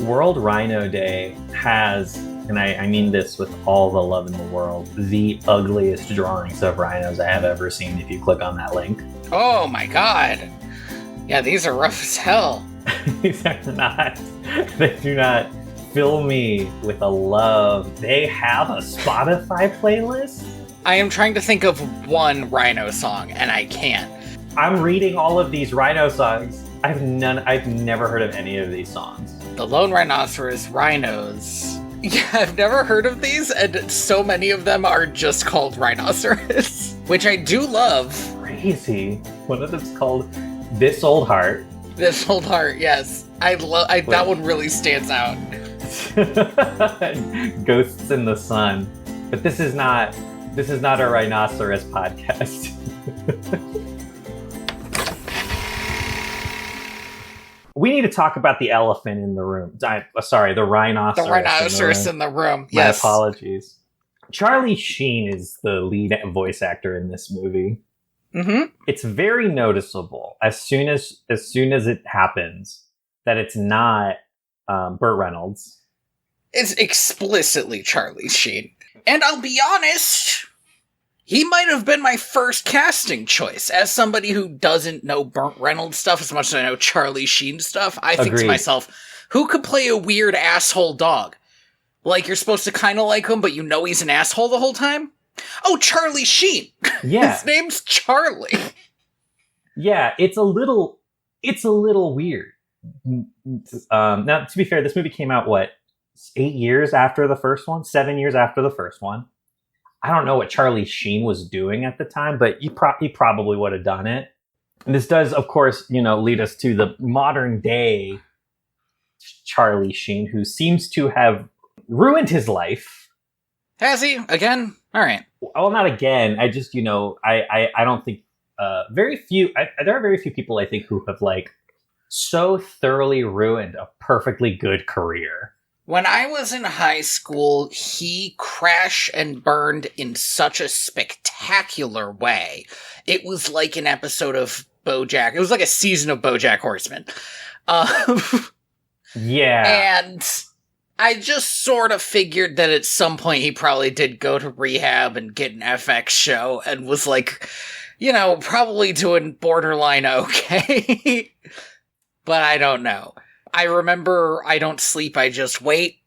World Rhino Day has, and I mean this with all the love in the world, the ugliest drawings of rhinos I have ever seen if you click on that link. Oh my god. Yeah, these are rough as hell. These are not. They do not fill me with a love. They have a Spotify playlist? I am trying to think of one rhino song, and I can't. I'm reading all of these rhino songs. I've never heard of any of these songs. The Lone Rhinoceros, Rhinos. Yeah, I've never heard of these, and so many of them are just called Rhinoceros, which I do love. Crazy. One of them's called This Old Heart. This Old Heart, yes. That one really stands out. Ghosts in the Sun. But this is not a rhinoceros podcast. We need to talk about the elephant in the room. Sorry, the rhinoceros. The rhinoceros in the room. My Yes. apologies. Charlie Sheen is the lead voice actor in this movie. Mm-hmm. It's very noticeable as soon as it happens that it's not Burt Reynolds. It's explicitly Charlie Sheen. And I'll be honest, he might have been my first casting choice. As somebody who doesn't know Burt Reynolds stuff as much as I know Charlie Sheen stuff, I think to myself, who could play a weird asshole dog? Like, you're supposed to kind of like him, but you know he's an asshole the whole time? Oh, Charlie Sheen! Yeah. His name's Charlie. Yeah, it's a little weird. Now, to be fair, this movie came out, 8 years after the first one? 7 years after the first one? I don't know what Charlie Sheen was doing at the time, but he probably would have done it. And this does, of course, lead us to the modern day Charlie Sheen, who seems to have ruined his life. Has he? Again? All right. Well, not again. I just, I don't think there are very few people, I think, who have so thoroughly ruined a perfectly good career. When I was in high school, he crashed and burned in such a spectacular way. It was like an episode of BoJack. It was like a season of BoJack Horseman. Yeah. And I just sort of figured that at some point he probably did go to rehab and get an FX show and was probably doing borderline okay. But I don't know. I remember I Don't Sleep, I Just Wait.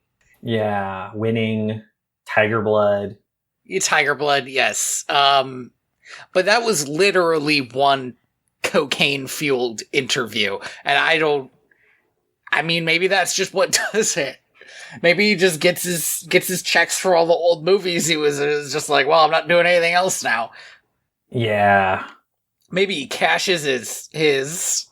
Yeah, Winning, Tiger Blood. Tiger Blood, yes. But that was literally one cocaine-fueled interview. And maybe that's just what does it. Maybe he just gets his checks for all the old movies he was just like, well, I'm not doing anything else now. Yeah. Maybe he cashes his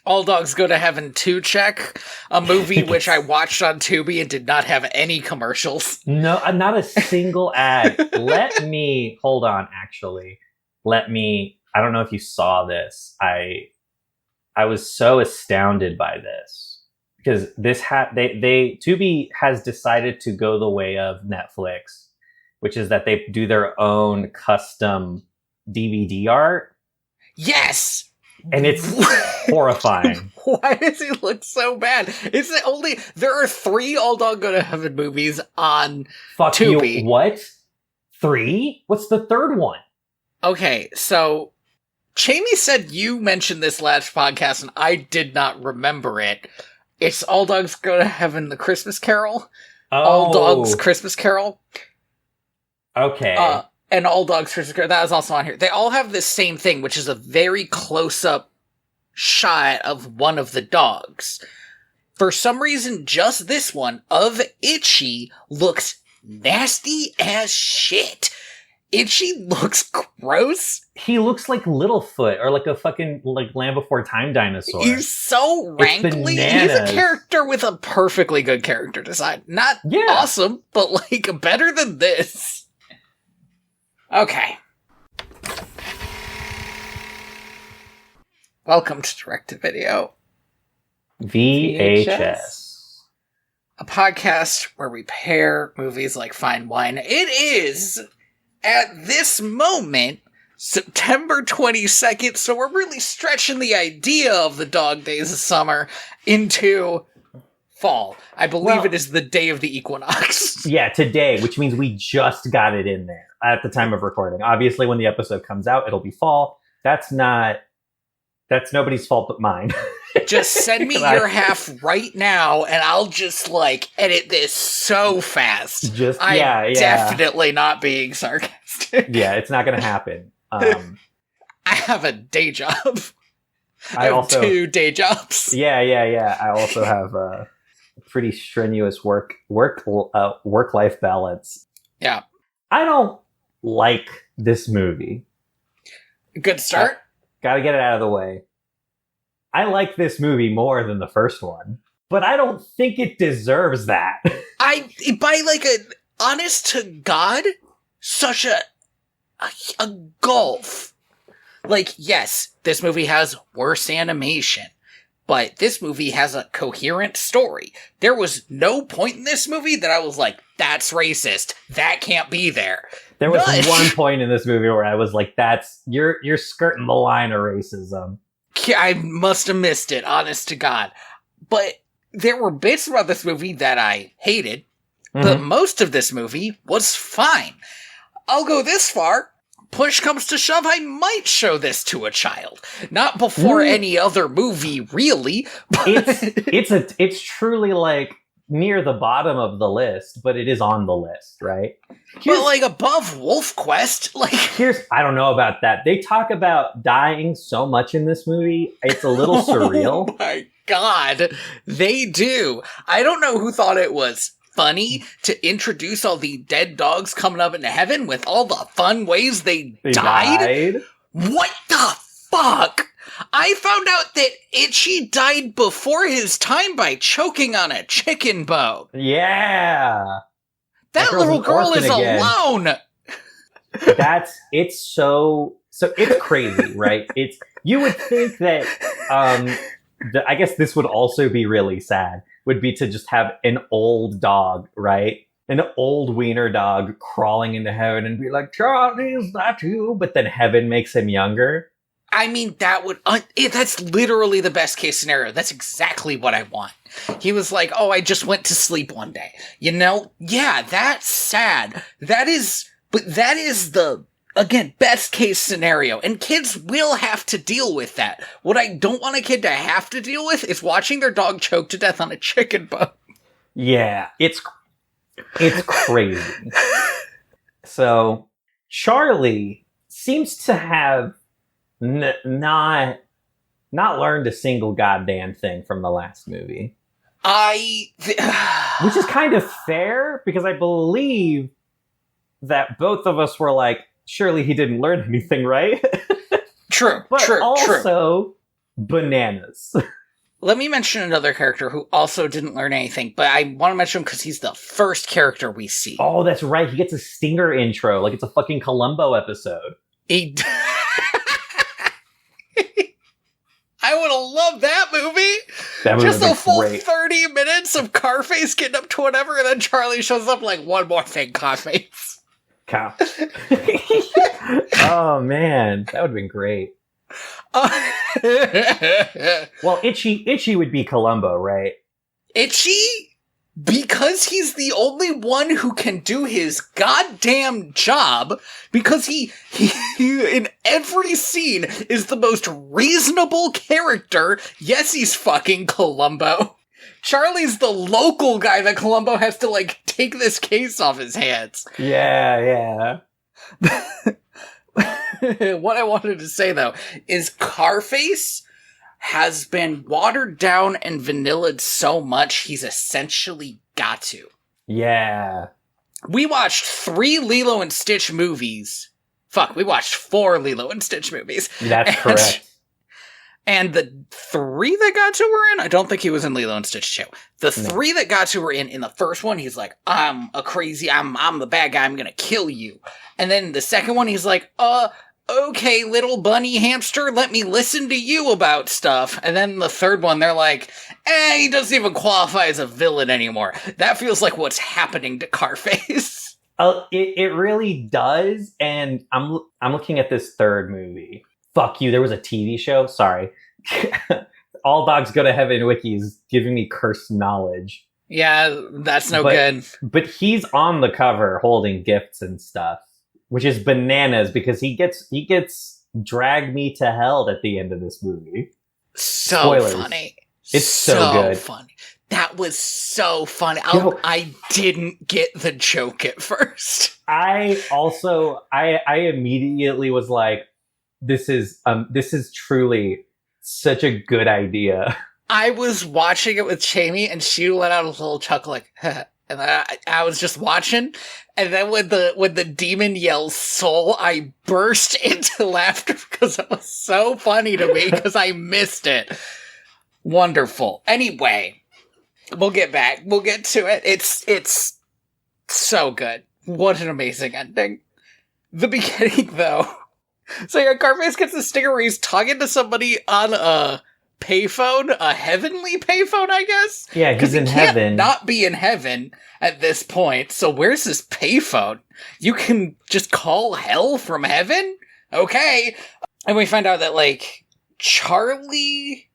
All Dogs Go to Heaven 2 check, a movie which I watched on Tubi and did not have any commercials. No, not a single ad. Hold on, actually. I don't know if you saw this. I was so astounded by this. Because Tubi has decided to go the way of Netflix, which is that they do their own custom DVD art. Yes! And it's horrifying. Why does he look so bad? There are 3 All Dog Go to Heaven movies on Tubi. You, what? 3? What's the third one? Okay, so Jamie said you mentioned this last podcast and I did not remember it. It's All Dogs Go to Heaven, the Christmas Carol. Oh. All Dogs Christmas Carol. Okay. And All Dogs Christmas Carol, that was also on here. They all have this same thing, which is a very close-up shot of one of the dogs. For some reason, just this one of Itchy looks nasty as shit. Itchy looks gross. He looks like Littlefoot or like a fucking Land Before Time dinosaur. He's so rankly. He's a character with a perfectly good character design. Not awesome, but better than this. Okay. Welcome to Direct-to-Video. VHS. A podcast where we pair movies like fine wine. It is, at this moment, September 22nd, so we're really stretching the idea of the dog days of summer into fall. I believe it is the day of the equinox. Yeah, today, which means we just got it in there at the time of recording. Obviously, when the episode comes out, it'll be fall. That's nobody's fault but mine. Just send me your half right now, and I'll just, like, edit this so fast. I'm definitely not being sarcastic. Yeah, it's not going to happen. I have a day job. I have 2 day jobs. Yeah. I also have a pretty strenuous work-life balance. Yeah. I don't like this movie. Good start. Gotta get it out of the way. I like this movie more than the first one, but I don't think it deserves that. By like a honest to God, such a gulf. Like, yes, this movie has worse animation, but this movie has a coherent story. There was no point in this movie that I was like, that's racist. That can't be there. There was one point in this movie where I was like, you're skirting the line of racism. I must have missed it, honest to God. But there were bits about this movie that I hated, but most of this movie was fine. I'll go this far. Push comes to shove, I might show this to a child. Not before any other movie, really. It's truly like near the bottom of the list, but it is on the list, right? But like above Wolf Quest, like I don't know about that. They talk about dying so much in this movie. It's a little surreal. Oh my God, they do. I don't know who thought it was funny to introduce all the dead dogs coming up into heaven with all the fun ways they died. What the fuck? I found out that Itchy died before his time by choking on a chicken bone. Yeah. That little girl is alone. It's crazy, right? You would think that, I guess this would also be really sad, would be to just have an old dog, right? An old wiener dog crawling into heaven and be like, Charlie, is that you? But then heaven makes him younger. I mean, that's literally the best case scenario. That's exactly what I want. He was like, oh, I just went to sleep one day. You know? Yeah, that's sad. That is the, again, best case scenario. And kids will have to deal with that. What I don't want a kid to have to deal with is watching their dog choke to death on a chicken bone. Yeah, it's crazy. So, Charlie seems to have not learned a single goddamn thing from the last movie. Which is kind of fair, because I believe that both of us were like, surely he didn't learn anything, right? True, but true, also bananas. Let me mention another character who also didn't learn anything, but I want to mention him because he's the first character we see. Oh, that's right. He gets a stinger intro, like it's a fucking Columbo episode. I would have loved that movie. Just a full great. 30 minutes of Carface getting up to whatever, and then Charlie shows up like, one more thing, Carface. Cow. Oh, man. That would have been great. Well, Itchy would be Columbo, right? Itchy? Because he's the only one who can do his goddamn job, because he in every scene is the most reasonable character. Yes, he's fucking Columbo. Charlie's the local guy that Columbo has to, like, take this case off his hands. Yeah. What I wanted to say, though, is Carface has been watered down and vanillaed so much, he's essentially got to. Yeah. We watched 3 Lilo and Stitch movies. Fuck, we watched 4 Lilo and Stitch movies. That's correct. And the 3 that Gatsu were in, I don't think he was in Lilo and Stitch 2. The 3 that Gatsu were in the first one, he's like, I'm the bad guy, I'm gonna kill you. And then the second one, he's like, okay, little bunny hamster, let me listen to you about stuff. And then the third one, they're like, he doesn't even qualify as a villain anymore. That feels like what's happening to Carface. It really does, and I'm looking at this third movie. Fuck you, there was a TV show? Sorry. All Dogs Go to Heaven wiki is giving me cursed knowledge. Yeah, that's no good. But he's on the cover holding gifts and stuff, which is bananas because he gets drag me to hell at the end of this movie. So Spoilers. funny. It's so good. Funny. That was so funny. I didn't get the joke at first. I immediately was like, this is truly such a good idea. I was watching it with Jamie, and she let out a little chuckle, like, and I was just watching. And then when the demon yells "soul," I burst into laughter because it was so funny to me because I missed it. Wonderful. Anyway, we'll get to it. It's so good. What an amazing ending. The beginning, though. So yeah, Carface gets a stinger where he's talking to somebody on a payphone, a heavenly payphone, I guess? Yeah, he's in heaven. Not be in heaven at this point. So where's this payphone? You can just call hell from heaven? Okay. And we find out that, like, Charlie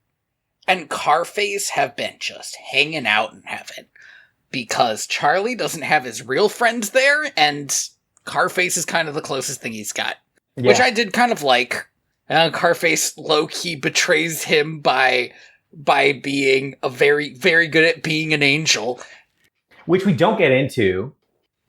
and Carface have been just hanging out in heaven because Charlie doesn't have his real friends there, and Carface is kind of the closest thing he's got. Yeah. Which I did kind of like. Carface low-key betrays him by being a very, very good at being an angel. Which we don't get into.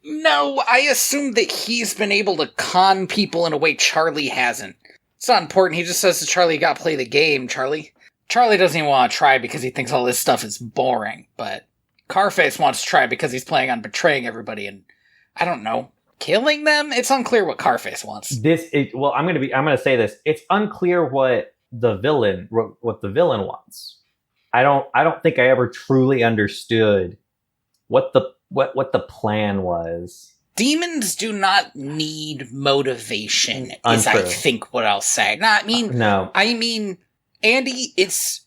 No, I assume that he's been able to con people in a way Charlie hasn't. It's not important. He just says to Charlie, you gotta play the game, Charlie. Charlie doesn't even want to try because he thinks all this stuff is boring, but Carface wants to try because he's planning on betraying everybody and, I don't know, killing them? It's unclear what Carface wants. I'm gonna say this. It's unclear what the villain wants. I don't think I ever truly understood what the plan was. Demons do not need motivation, Untrue. Is I think what I'll say. No. I mean, Andy, it's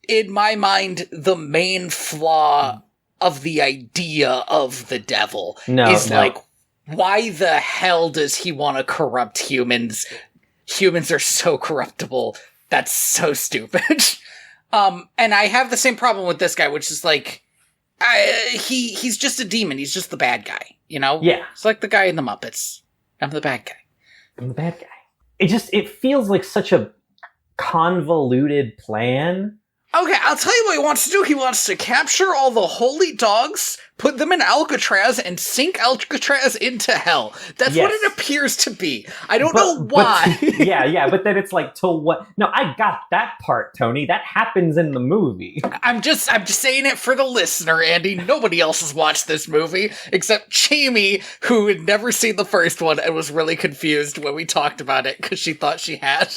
in my mind the main flaw of the idea of the devil like, why the hell does he want to corrupt humans? Humans are so corruptible. That's so stupid. And I have the same problem with this guy, which is like, he's just a demon. He's just the bad guy, you know? Yeah. It's like the guy in the Muppets. I'm the bad guy. It feels like such a convoluted plan. Okay, I'll tell you what he wants to do. He wants to capture all the holy dogs, put them in Alcatraz, and sink Alcatraz into hell. That's what it appears to be. I don't know why. But then it's like, to what? No, I got that part, Tony. That happens in the movie. I'm just saying it for the listener, Andy. Nobody else has watched this movie except Jamie, who had never seen the first one and was really confused when we talked about it because she thought she had.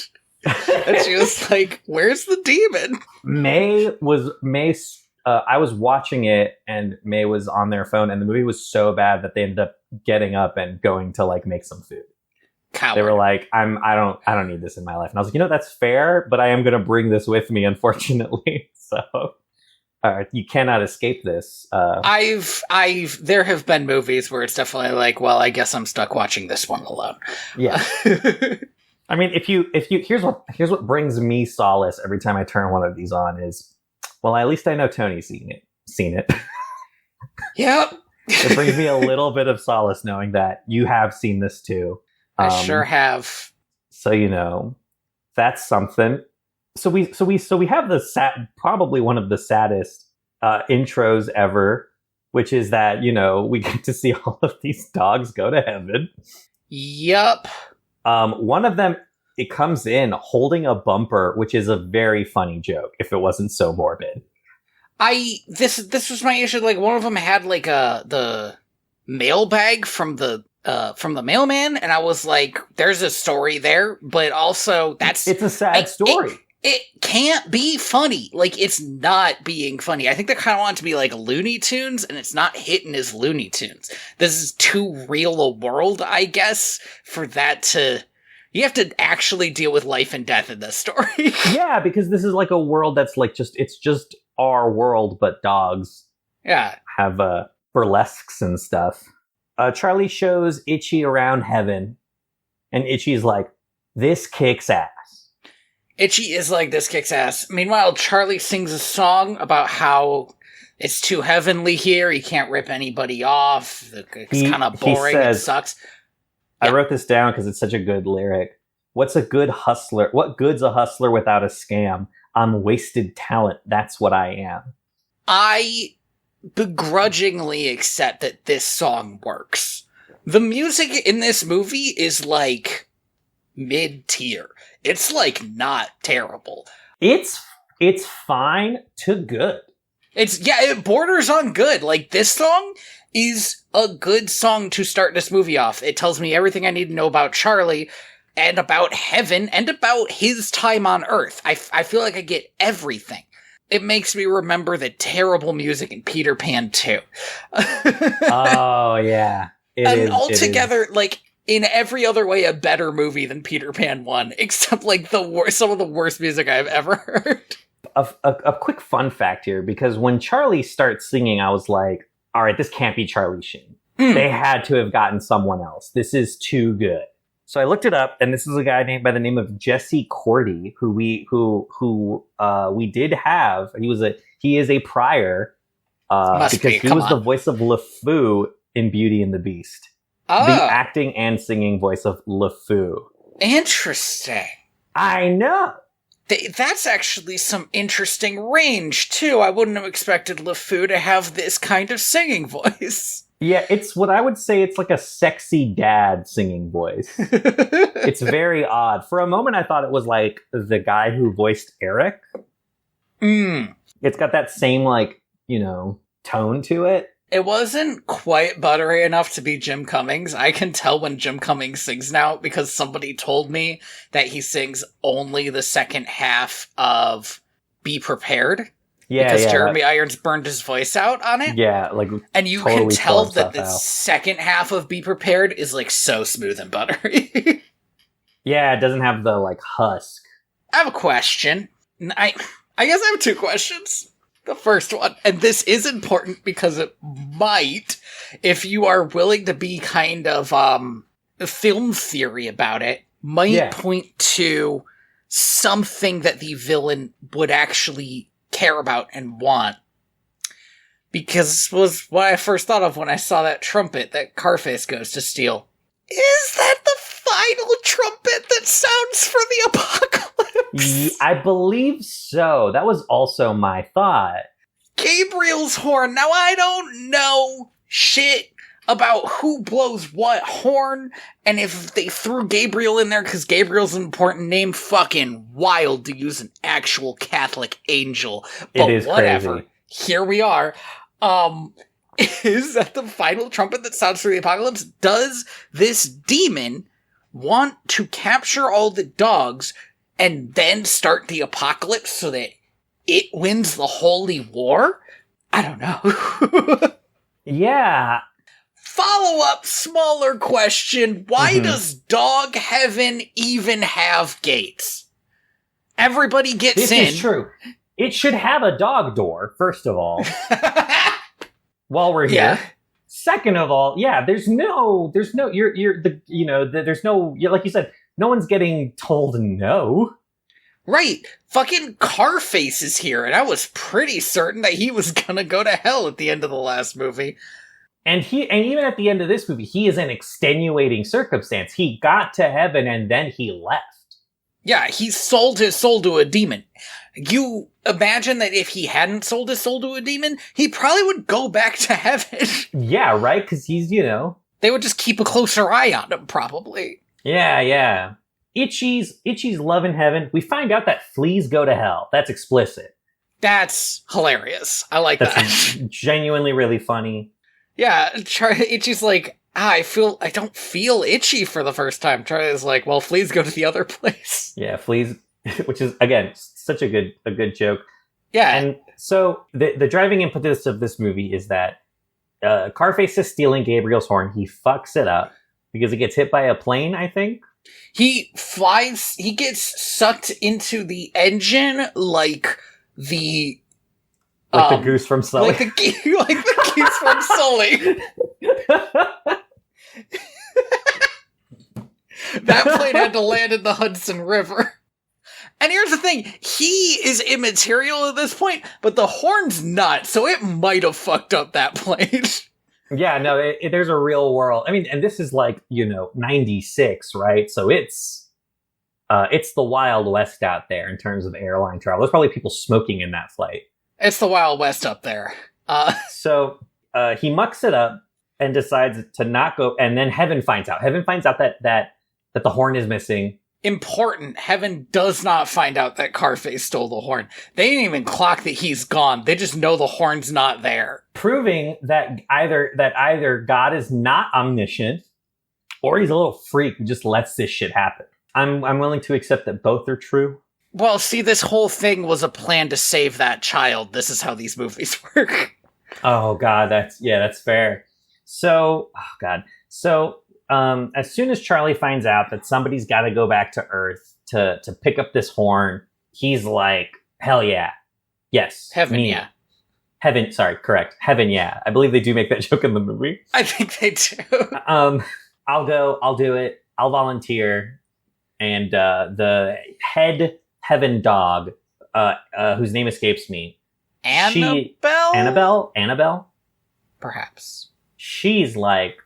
And she was like, where's the demon? I was watching it and May was on their phone and the movie was so bad that they ended up getting up and going to like make some food. Coward. They were like, I don't need this in my life. And I was like, that's fair, but I am going to bring this with me, unfortunately. So you cannot escape this. There have been movies where it's definitely like, well, I guess I'm stuck watching this one alone. Yeah. I mean, if you here's what brings me solace every time I turn one of these on is, well, at least I know Tony's seen it. Yep. It brings me a little bit of solace knowing that you have seen this too. I sure have. So that's something. So we have probably one of the saddest intros ever, which is that we get to see all of these dogs go to heaven. Yep. One of them, it comes in holding a bumper, which is a very funny joke if it wasn't so morbid. This was my issue. Like, one of them had like the mailbag from the mailman, and I was like, there's a story there, but also it's a sad story. It can't be funny. Like, it's not being funny. I think they kind of want it to be like Looney Tunes, and it's not hitting as Looney Tunes. This is too real a world, I guess, for that to... You have to actually deal with life and death in this story. Yeah, because this is like a world that's like it's just our world, but dogs. Yeah. Have burlesques and stuff. Charlie shows Itchy around heaven, and Itchy's like, this kicks ass. Itchy is like, this kicks ass. Meanwhile, Charlie sings a song about how it's too heavenly here. He can't rip anybody off. It's kind of boring. It sucks. I wrote this down because it's such a good lyric. What's a good hustler? What good's a hustler without a scam? I'm wasted talent. That's what I am. I begrudgingly accept that this song works. The music in this movie is like mid-tier. It's like not terrible. It's fine to good. It borders on good. Like, this song is a good song to start this movie off. It tells me everything I need to know about Charlie and about heaven and about his time on Earth. I feel like I get everything. It makes me remember the terrible music in Peter Pan 2. Oh, yeah. Altogether, like, in every other way, a better movie than Peter Pan 1, except, like, some of the worst music I've ever heard. A quick fun fact here, because when Charlie starts singing, I was like, all right, this can't be Charlie Sheen. They had to have gotten someone else. This is too good. So I looked it up, and this is a guy named by the name of Jesse Cordy, who we did have. He is a prior because he was the voice of LeFou in Beauty and the Beast. Oh. The acting and singing voice of LeFou. Interesting. I know. That's actually some interesting range, too. I wouldn't have expected LeFou to have this kind of singing voice. Yeah, it's what I would say, it's like a sexy dad singing voice. It's very odd. For a moment, I thought it was like the guy who voiced Eric. It's got that same, like, tone to it. It wasn't quite buttery enough to be Jim Cummings. I can tell when Jim Cummings sings now because somebody told me that he sings only the second half of Be Prepared. Yeah, because Jeremy Irons burned his voice out on it. Yeah, like, and you totally can tell that the second half of Be Prepared is like so smooth and buttery. Yeah, it doesn't have the like husk. I have a question. I guess I have two questions. The first one, and this is important because it might, if you are willing to be kind of film theory about it, might point to something that the villain would actually care about and want. Because this was what I first thought of when I saw that trumpet that Carface goes to steal. Is that the final trumpet that sounds for the apocalypse? I believe so. That was also my thought. Gabriel's horn. Now, I don't know shit about who blows what horn, and if they threw Gabriel in there because Gabriel's an important name, fucking wild to use an actual Catholic angel. But it is whatever. Crazy. Here we are. Is that the final trumpet that sounds for the apocalypse? Does this demon want to capture all the dogs and then start the apocalypse so that it wins the holy war? I don't know. Yeah. Follow-up, smaller question. Why does Dog Heaven even have gates? Everybody gets in. This is true. It should have a dog door, first of all. While we're here. Second of all, there's no, like you said, no one's getting told no. Right. Fucking Carface is here, and I was pretty certain that he was gonna go to hell at the end of the last movie. And even at the end of this movie, he is an extenuating circumstance. He got to heaven and then he left. Yeah, he sold his soul to a demon. You imagine that if he hadn't sold his soul to a demon, he probably would go back to heaven. Yeah, right? Because he's, They would just keep a closer eye on him, probably. Yeah. Itchy's love in heaven. We find out that fleas go to hell. That's explicit. That's hilarious. I like that. That's genuinely really funny. Yeah, Itchy's like, I don't feel itchy for the first time. Charlie's like, well, fleas go to the other place. Yeah, fleas, which is, again, such a good joke. Yeah. And so the driving impetus of this movie is that Carface is stealing Gabriel's horn. He fucks it up because it gets hit by a plane, I think. He gets sucked into the engine like the goose from Sully. Like the geese from Sully. That plane had to land in the Hudson River. And here's the thing, he is immaterial at this point, but the horn's not, so it might have fucked up that plane. Yeah, no, there's a real world. I mean, and this is like, 96, right? So it's the Wild West out there in terms of airline travel. There's probably people smoking in that flight. It's the Wild West up there. So he mucks it up and decides to not go, and then Heaven finds out. Heaven finds out that the horn is missing. Important, Heaven does not find out that Carface stole the horn. They didn't even clock that he's gone. They just know the horn's not there. Proving that either God is not omniscient, or he's a little freak who just lets this shit happen. I'm willing to accept that both are true. Well, see, this whole thing was a plan to save that child. This is how these movies work. Oh, God, that's fair. So, as soon as Charlie finds out that somebody's got to go back to Earth to pick up this horn, he's like, hell yeah. Yes. Heaven, yeah. Heaven, sorry, correct. Heaven, yeah. I believe they do make that joke in the movie. I think they do. I'll go, I'll do it, I'll volunteer. And the head Heaven dog, whose name escapes me. Annabelle? Perhaps. She's like,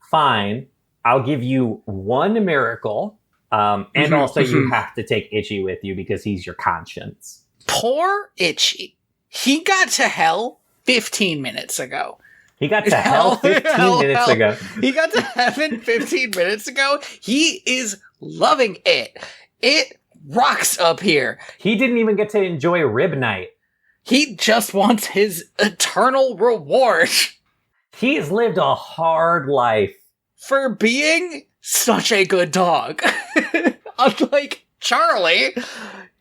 fine, I'll give you one miracle, and also you have to take Itchy with you because he's your conscience. Poor Itchy. He got to hell 15 minutes ago. He got to hell 15 minutes ago. He got to heaven 15 minutes ago. He is loving it. It rocks up here. He didn't even get to enjoy Rib Night. He just wants his eternal reward. He has lived a hard life. For being such a good dog. Unlike Charlie,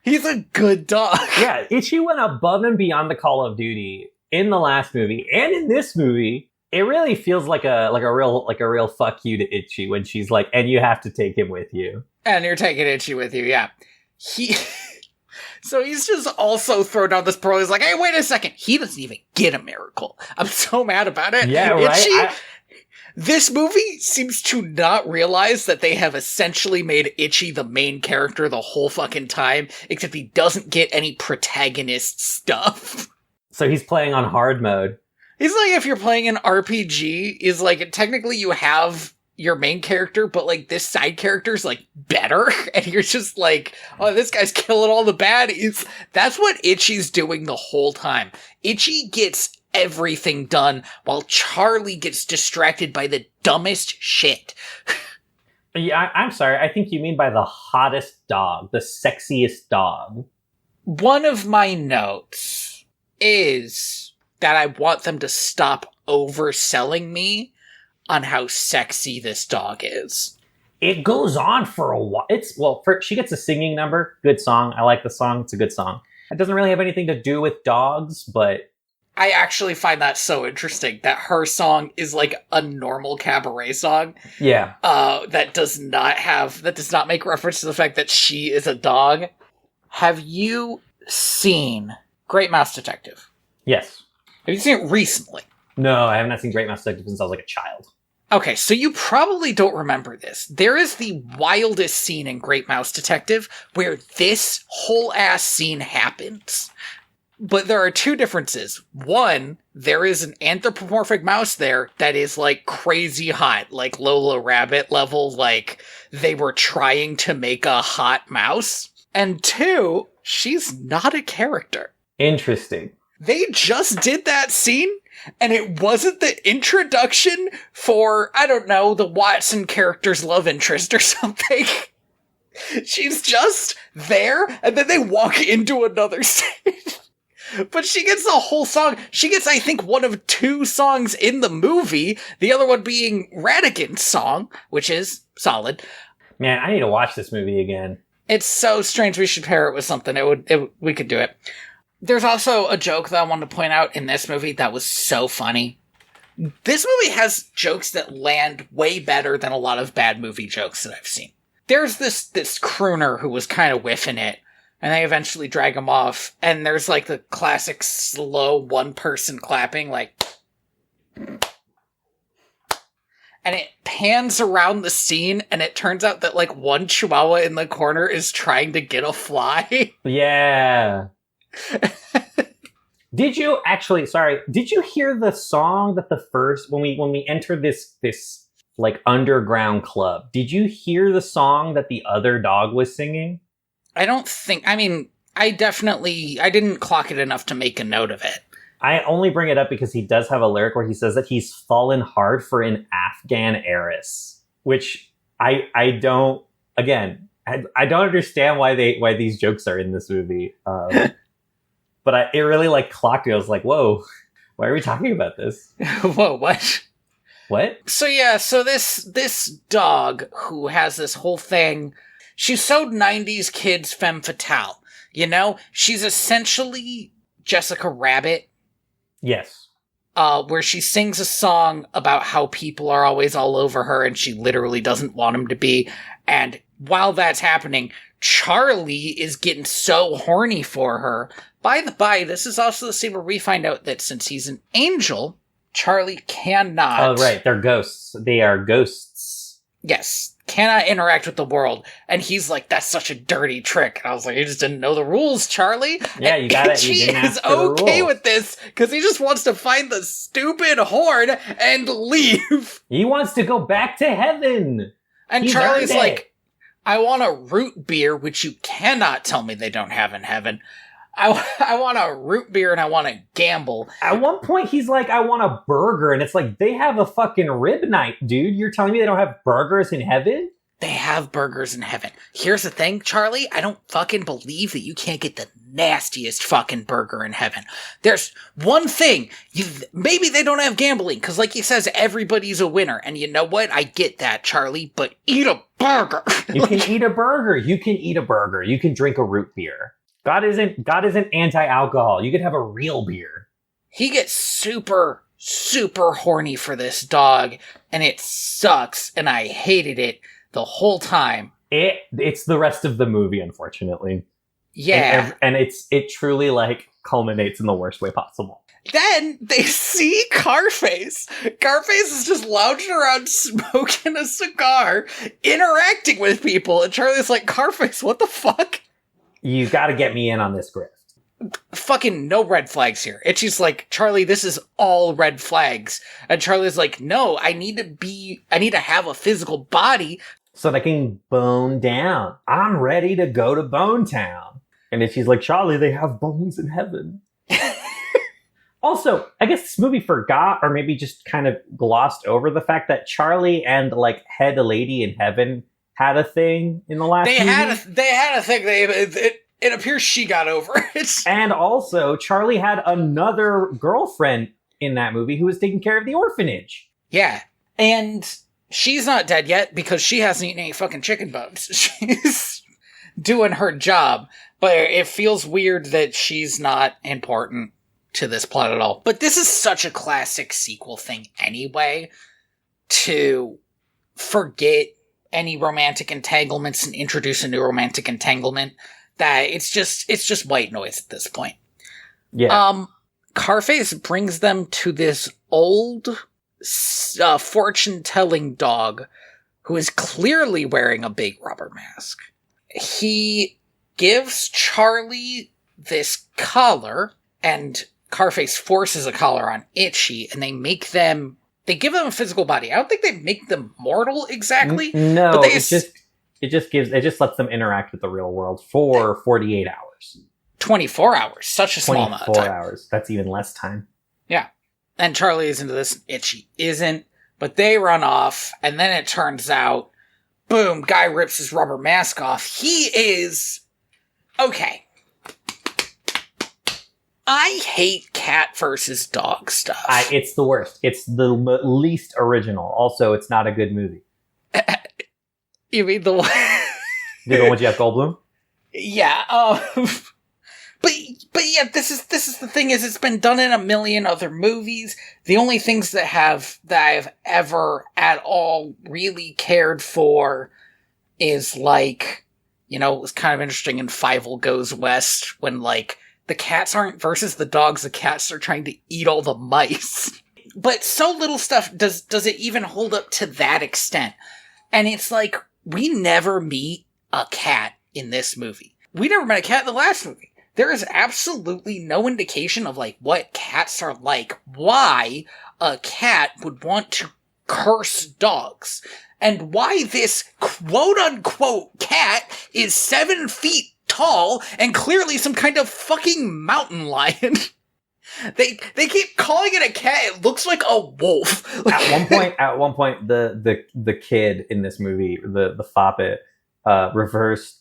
he's a good dog. Yeah, Itchy went above and beyond the Call of Duty in the last movie and in this movie. It really feels like a real fuck you to Itchy when she's like, and you have to take him with you. And you're taking Itchy with you, yeah. So he's just also thrown down this pearl. He's like, hey, wait a second. He doesn't even get a miracle. I'm so mad about it. Yeah, right? This movie seems to not realize that they have essentially made Itchy the main character the whole fucking time, except he doesn't get any protagonist stuff. So he's playing on hard mode. He's like, if you're playing an RPG, is like, technically you have your main character, but like this side character's like better, and you're just like, oh, this guy's killing all the baddies. That's what Itchy's doing the whole time. Itchy gets everything done while Charlie gets distracted by the dumbest shit. Yeah, I'm sorry. I think you mean by the hottest dog, the sexiest dog. One of my notes is that I want them to stop overselling me on how sexy this dog is. It goes on for a while. She gets a singing number. Good song. I like the song. It's a good song. It doesn't really have anything to do with dogs, but I actually find that so interesting that her song is like a normal cabaret song. Yeah. That does not make reference to the fact that she is a dog. Have you seen Great Mouse Detective? Yes. Have you seen it recently? No, I have not seen Great Mouse Detective since I was like a child. Okay, so you probably don't remember this. There is the wildest scene in Great Mouse Detective where this whole ass scene happens. But there are two differences. One, there is an anthropomorphic mouse there that is like crazy hot, like Lola Rabbit level, like they were trying to make a hot mouse. And two, she's not a character. Interesting. They just did that scene, and it wasn't the introduction for, I don't know, the Watson character's love interest or something. She's just there, and then they walk into another scene. But she gets the whole song. She gets, I think, one of two songs in the movie, the other one being Radigan's song, which is solid. Man, I need to watch this movie again. It's so strange we should pair it with something. We could do it. There's also a joke that I wanted to point out in this movie that was so funny. This movie has jokes that land way better than a lot of bad movie jokes that I've seen. There's this crooner who was kind of whiffing it, and they eventually drag him off, and there's like the classic slow one-person clapping, like... and it pans around the scene, and it turns out that, like, one chihuahua in the corner is trying to get a fly. Yeah. Did you hear the song that when we entered this like underground club, did you hear the song that the other dog was singing? I didn't clock it enough to make a note of it. I only bring it up because he does have a lyric where he says that he's fallen hard for an Afghan heiress, which I don't understand why these jokes are in this movie. But it really like clocked me. I was like, whoa, why are we talking about this? Whoa, what? What? So this dog who has this whole thing, she's so 90s kids femme fatale, you know? She's essentially Jessica Rabbit. Yes. Where she sings a song about how people are always all over her and she literally doesn't want them to be. And while that's happening, Charlie is getting so horny for her. By the by, this is also the scene where we find out that since he's an angel, Charlie cannot... Oh, right. They're ghosts. They are ghosts. Yes. Cannot interact with the world. And he's like, that's such a dirty trick. And I was like, you just didn't know the rules, Charlie. Yeah, you got it. He is okay with this because he just wants to find the stupid horn and leave. He wants to go back to heaven. And Charlie's like, I want a root beer, which you cannot tell me they don't have in heaven. I want a root beer and I want to gamble. At one point, he's like, I want a burger. And it's like, they have a fucking rib night, dude. You're telling me they don't have burgers in heaven? They have burgers in heaven. Here's the thing, Charlie. I don't fucking believe that you can't get the nastiest fucking burger in heaven. There's one thing. Maybe they don't have gambling, because like he says, everybody's a winner. And you know what? I get that, Charlie, but eat a burger. You can eat a burger. You can eat a burger. You can drink a root beer. God isn't anti-alcohol. You could have a real beer. He gets super, super horny for this dog, and it sucks, and I hated it the whole time. It's the rest of the movie, unfortunately. Yeah. And it truly, like, culminates in the worst way possible. Then they see Carface. Carface is just lounging around smoking a cigar, interacting with people, and Charlie's like, Carface, what the fuck? You gotta get me in on this grift. Fucking no red flags here. And she's like, Charlie, this is all red flags. And Charlie's like, no, I need to have a physical body. So they can bone down. I'm ready to go to Bone Town. And then she's like, Charlie, they have bones in heaven. Also, I guess this movie forgot or maybe just kind of glossed over the fact that Charlie and like head lady in heaven had a thing in the last movie. They had a thing. It appears she got over it. And also, Charlie had another girlfriend in that movie who was taking care of the orphanage. Yeah. And she's not dead yet because she hasn't eaten any fucking chicken bones. She's doing her job. But it feels weird that she's not important to this plot at all. But this is such a classic sequel thing anyway, to forget any romantic entanglements and introduce a new romantic entanglement, that it's just white noise at this point. Yeah. Carface brings them to this old fortune-telling dog who is clearly wearing a big rubber mask. He gives Charlie this collar, and Carface forces a collar on Itchy, and they give them a physical body. I don't think they make them mortal exactly. No, but it just lets them interact with the real world for 48 hours. 24 hours. Such a small amount of time. 24 hours. That's even less time. Yeah. And Charlie is into this. Itchy isn't. But they run off, and then it turns out, boom, guy rips his rubber mask off. He is... Okay. I hate cat versus dog stuff. It's the worst. It's the least original. Also, it's not a good movie. You mean the one? The one with Jeff Goldblum? Yeah. But yeah, this is the thing is it's been done in a million other movies. The only things that I've ever at all really cared for is like, you know, it was kind of interesting in Fievel Goes West when like the cats aren't versus the dogs, the cats are trying to eat all the mice. But so little stuff does it even hold up to that extent? And it's like, we never meet a cat in this movie. We never met a cat in the last movie. There is absolutely no indication of, like, what cats are like, why a cat would want to curse dogs, and why this quote-unquote cat is 7 feet tall and clearly some kind of fucking mountain lion. They keep calling it a cat. It looks like a wolf. At one point, the kid in this movie, the foppet, refers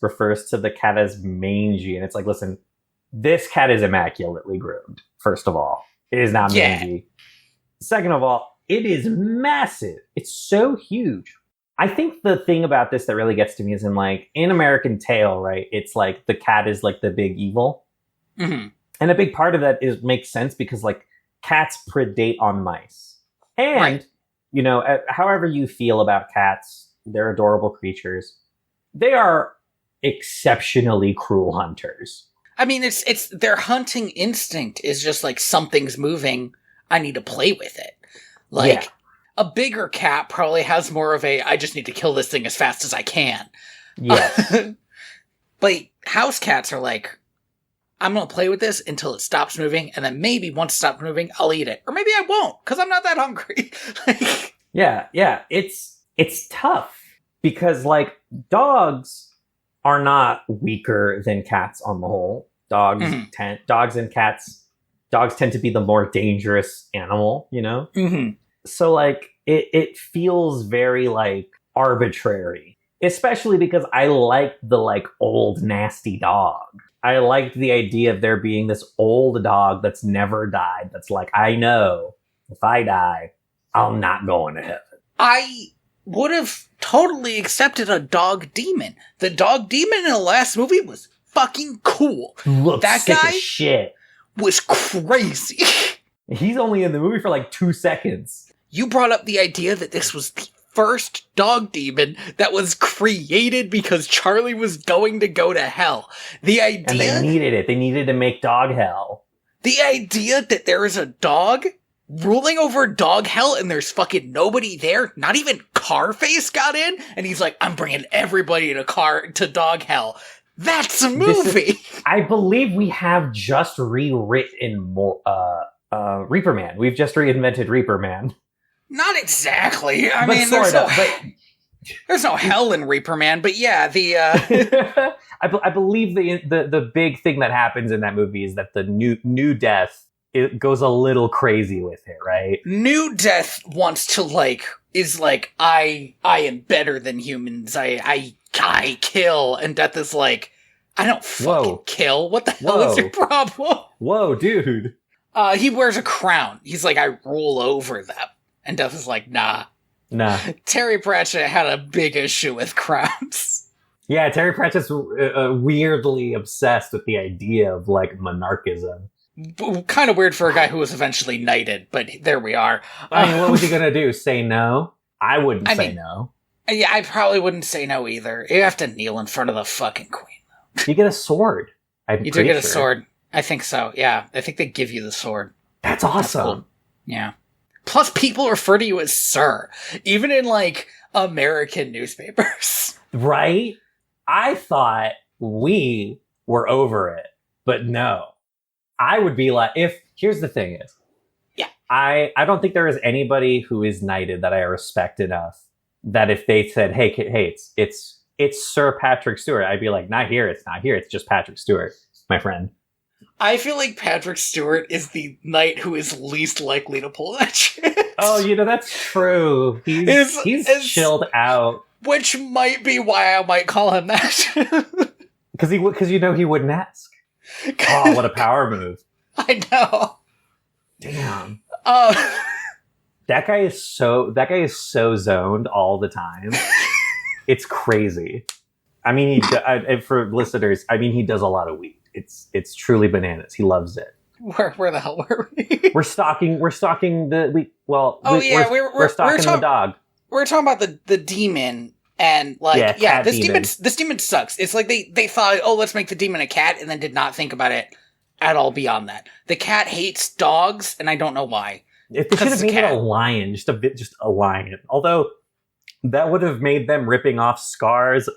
to the cat as mangy, and it's like, listen, this cat is immaculately groomed. First of all, it is not mangy. Yeah. Second of all, it is massive. It's so huge. I think the thing about this that really gets to me is in American Tail, right? It's like the cat is like the big evil. Mm-hmm. And a big part of that makes sense because like cats predate on mice. And, however you feel about cats, they're adorable creatures. They are exceptionally cruel hunters. I mean, it's their hunting instinct is just like, something's moving, I need to play with it. Like, a bigger cat probably has more of I just need to kill this thing as fast as I can. Yes. But house cats are like, I'm going to play with this until it stops moving, and then maybe once it stops moving, I'll eat it. Or maybe I won't, because I'm not that hungry. Yeah. It's tough, because, like, dogs are not weaker than cats on the whole. Dogs tend to be the more dangerous animal, Mm-hmm. So, like, it feels very, like, arbitrary. Especially because I like the, like, old, nasty dog. I liked the idea of there being this old dog that's never died. That's like, I know, if I die, I'm not going to heaven. I would have totally accepted a dog demon. The dog demon in the last movie was fucking cool. Looks that sick guy as shit. Was crazy. He's only in the movie for like 2 seconds. You brought up the idea that this was the first dog demon that was created because Charlie was going to go to hell. The idea... And they needed it. They needed to make dog hell. The idea that there is a dog ruling over dog hell and there's fucking nobody there, not even Carface got in, and he's like, I'm bringing everybody to dog hell. That's a movie! I believe we have just rewritten Reaper Man. We've just reinvented Reaper Man. Not exactly. I mean, there's no hell in Reaper Man, but yeah, I believe the big thing that happens in that movie is that the new Death, it goes a little crazy with it, right? New Death wants to is like, I am better than humans. I kill, and Death is like, I don't fucking kill. What the hell is your problem? Whoa, dude. He wears a crown. He's like, I rule over them. And Death is like, nah. Terry Pratchett had a big issue with crowns. Yeah, Terry Pratchett's weirdly obsessed with the idea of, like, monarchism. Kind of weird for a guy who was eventually knighted, but there we are. I mean, what was he gonna do? Say no? I wouldn't say no. Yeah, I probably wouldn't say no either. You have to kneel in front of the fucking queen, though. You get a sword. You do get a sword. I think so, yeah. I think they give you the sword. That's awesome. That's cool. Yeah. Plus, people refer to you as sir, even in, like, American newspapers. Right? I thought we were over it, but no. I would be like, here's the thing is, yeah, I don't think there is anybody who is knighted that I respect enough that if they said, hey, it's Sir Patrick Stewart, I'd be like, not here, it's just Patrick Stewart, my friend. I feel like Patrick Stewart is the knight who is least likely to pull that shit. Oh, that's true. He's chilled out. Which might be why I might call him that. Because he wouldn't ask. Oh, what a power move. I know. Damn. That guy is so zoned all the time. It's crazy. I mean, for listeners, I mean, he does a lot of weed. It's truly bananas. He loves it. Where the hell were we? We're stalking the stalking the dog. We're talking about the demon, and this demon sucks. It's like they thought, oh, let's make the demon a cat, and then did not think about it at all beyond that. The cat hates dogs, and I don't know why. If they should have made it a lion, just a lion. Although that would have made them ripping off Scar's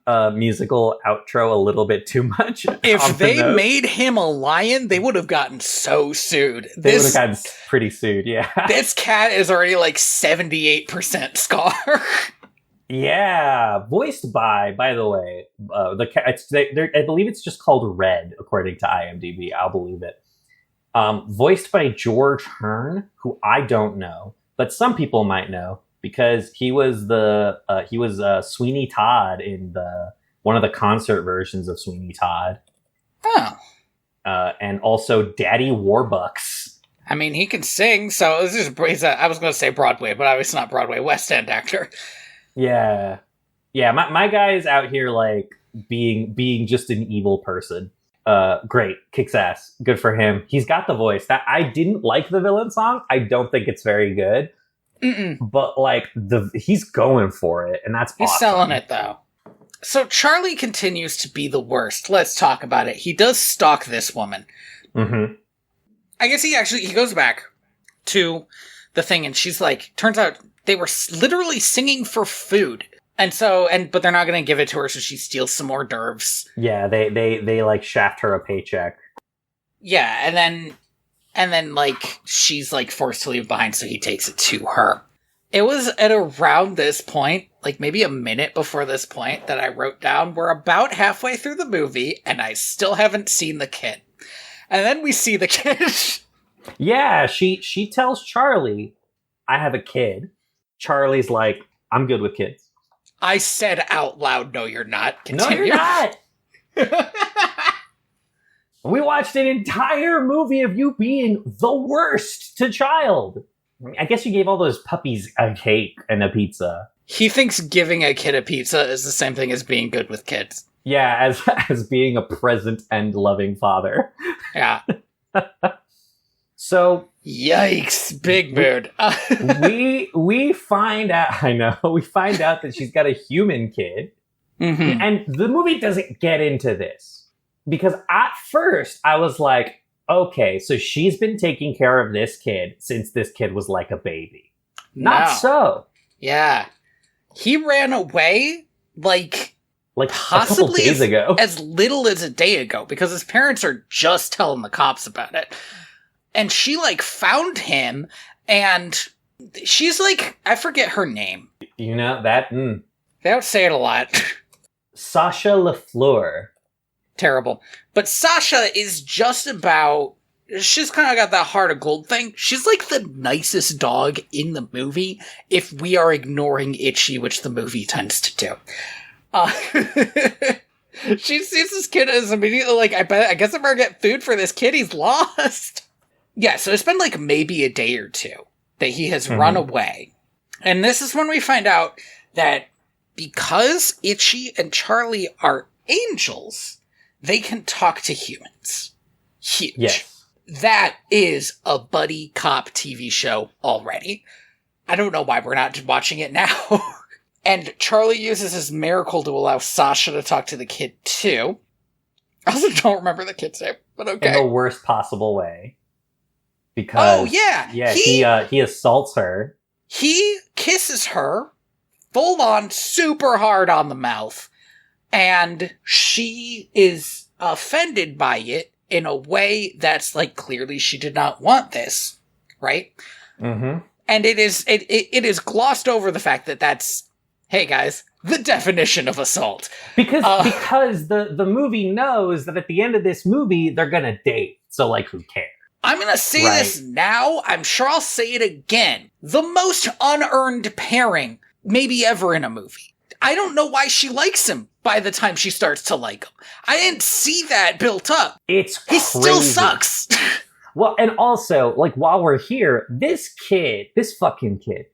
musical outro a little bit too much. If they made him a lion, they would have gotten so sued. They would have gotten pretty sued, yeah. This cat is already like 78% Scar. Yeah, voiced by the way, the cat. I believe it's just called Red, according to IMDb. I'll believe it. Voiced by George Hearn, who I don't know, but some people might know because he was Sweeney Todd in one of the concert versions of Sweeney Todd. Oh, and also Daddy Warbucks. I mean, he can sing, so I was going to say Broadway, but obviously not Broadway. West End actor. Yeah. My guy is out here like being just an evil person. Great, kicks ass, good for him. He's got the voice. That I didn't like the villain song. I don't think it's very good. But like he's going for it, and that's he's awesome. Selling it though. So Charlie continues to be the worst. Let's talk about it. He does stalk this woman. Mm-hmm. I guess he goes back to the thing, and she's like, turns out they were literally singing for food. But they're not going to give it to her, so she steals some hors d'oeuvres. Yeah, they like shaft her a paycheck. Yeah, and then like she's like forced to leave behind, so he takes it to her. It was at around this point, like maybe a minute before this point, that I wrote down, we're about halfway through the movie, and I still haven't seen the kid. And then we see the kid. Yeah, she tells Charlie, I have a kid. Charlie's like, I'm good with kids. I said out loud, no, you're not. Continue. No, you're not. We watched an entire movie of you being the worst to child. I guess you gave all those puppies a cake and a pizza. He thinks giving a kid a pizza is the same thing as being good with kids. Yeah, as being a present and loving father. Yeah. So yikes, big bird. we find out. I know we find out that she's got a human kid, and the movie doesn't get into this because at first I was like, okay, so she's been taking care of this kid since this kid was like a baby. Not so. Yeah, he ran away like possibly a couple days ago, as little as a day ago, because his parents are just telling the cops about it. And she, like, found him, and she's, like, I forget her name. You know, that... They don't say it a lot. Sasha LaFleur. Terrible. But Sasha is just about... She's kind of got that heart of gold thing. She's, like, the nicest dog in the movie, if we are ignoring Itchy, which the movie tends to do. She sees this kid as immediately, like, I guess I better get food for this kid. He's lost. Yeah, so it's been like maybe a day or two that he has run away. And this is when we find out that because Itchy and Charlie are angels, they can talk to humans. Huge. Yes. That is a buddy cop TV show already. I don't know why we're not watching it now. And Charlie uses his miracle to allow Sasha to talk to the kid too. I also don't remember the kid's name, but okay. In the worst possible way. Because he assaults her. He kisses her full on super hard on the mouth, and she is offended by it in a way that's like clearly she did not want this, right? Mm-hmm. And it is glossed over the fact that that's, hey guys, the definition of assault. Because the movie knows that at the end of this movie they're gonna date, so like who cares? I'm going to say this now. I'm sure I'll say it again. The most unearned pairing maybe ever in a movie. I don't know why she likes him by the time she starts to like him. I didn't see that built up. It's He crazy. still sucks. Well, and also, like, while we're here, this fucking kid,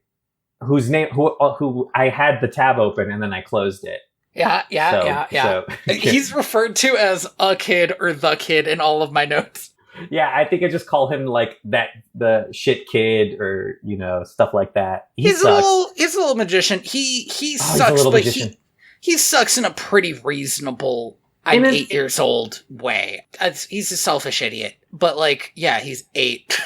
who I had the tab open and then I closed it. Yeah. So, He's referred to as a kid or the kid in all of my notes. Yeah, I think I just call him like the shit kid, or stuff like that. He's a little magician. He sucks, but magician. he sucks in a pretty reasonable. I'm 8 years old way. He's a selfish idiot, but like, yeah, he's 8.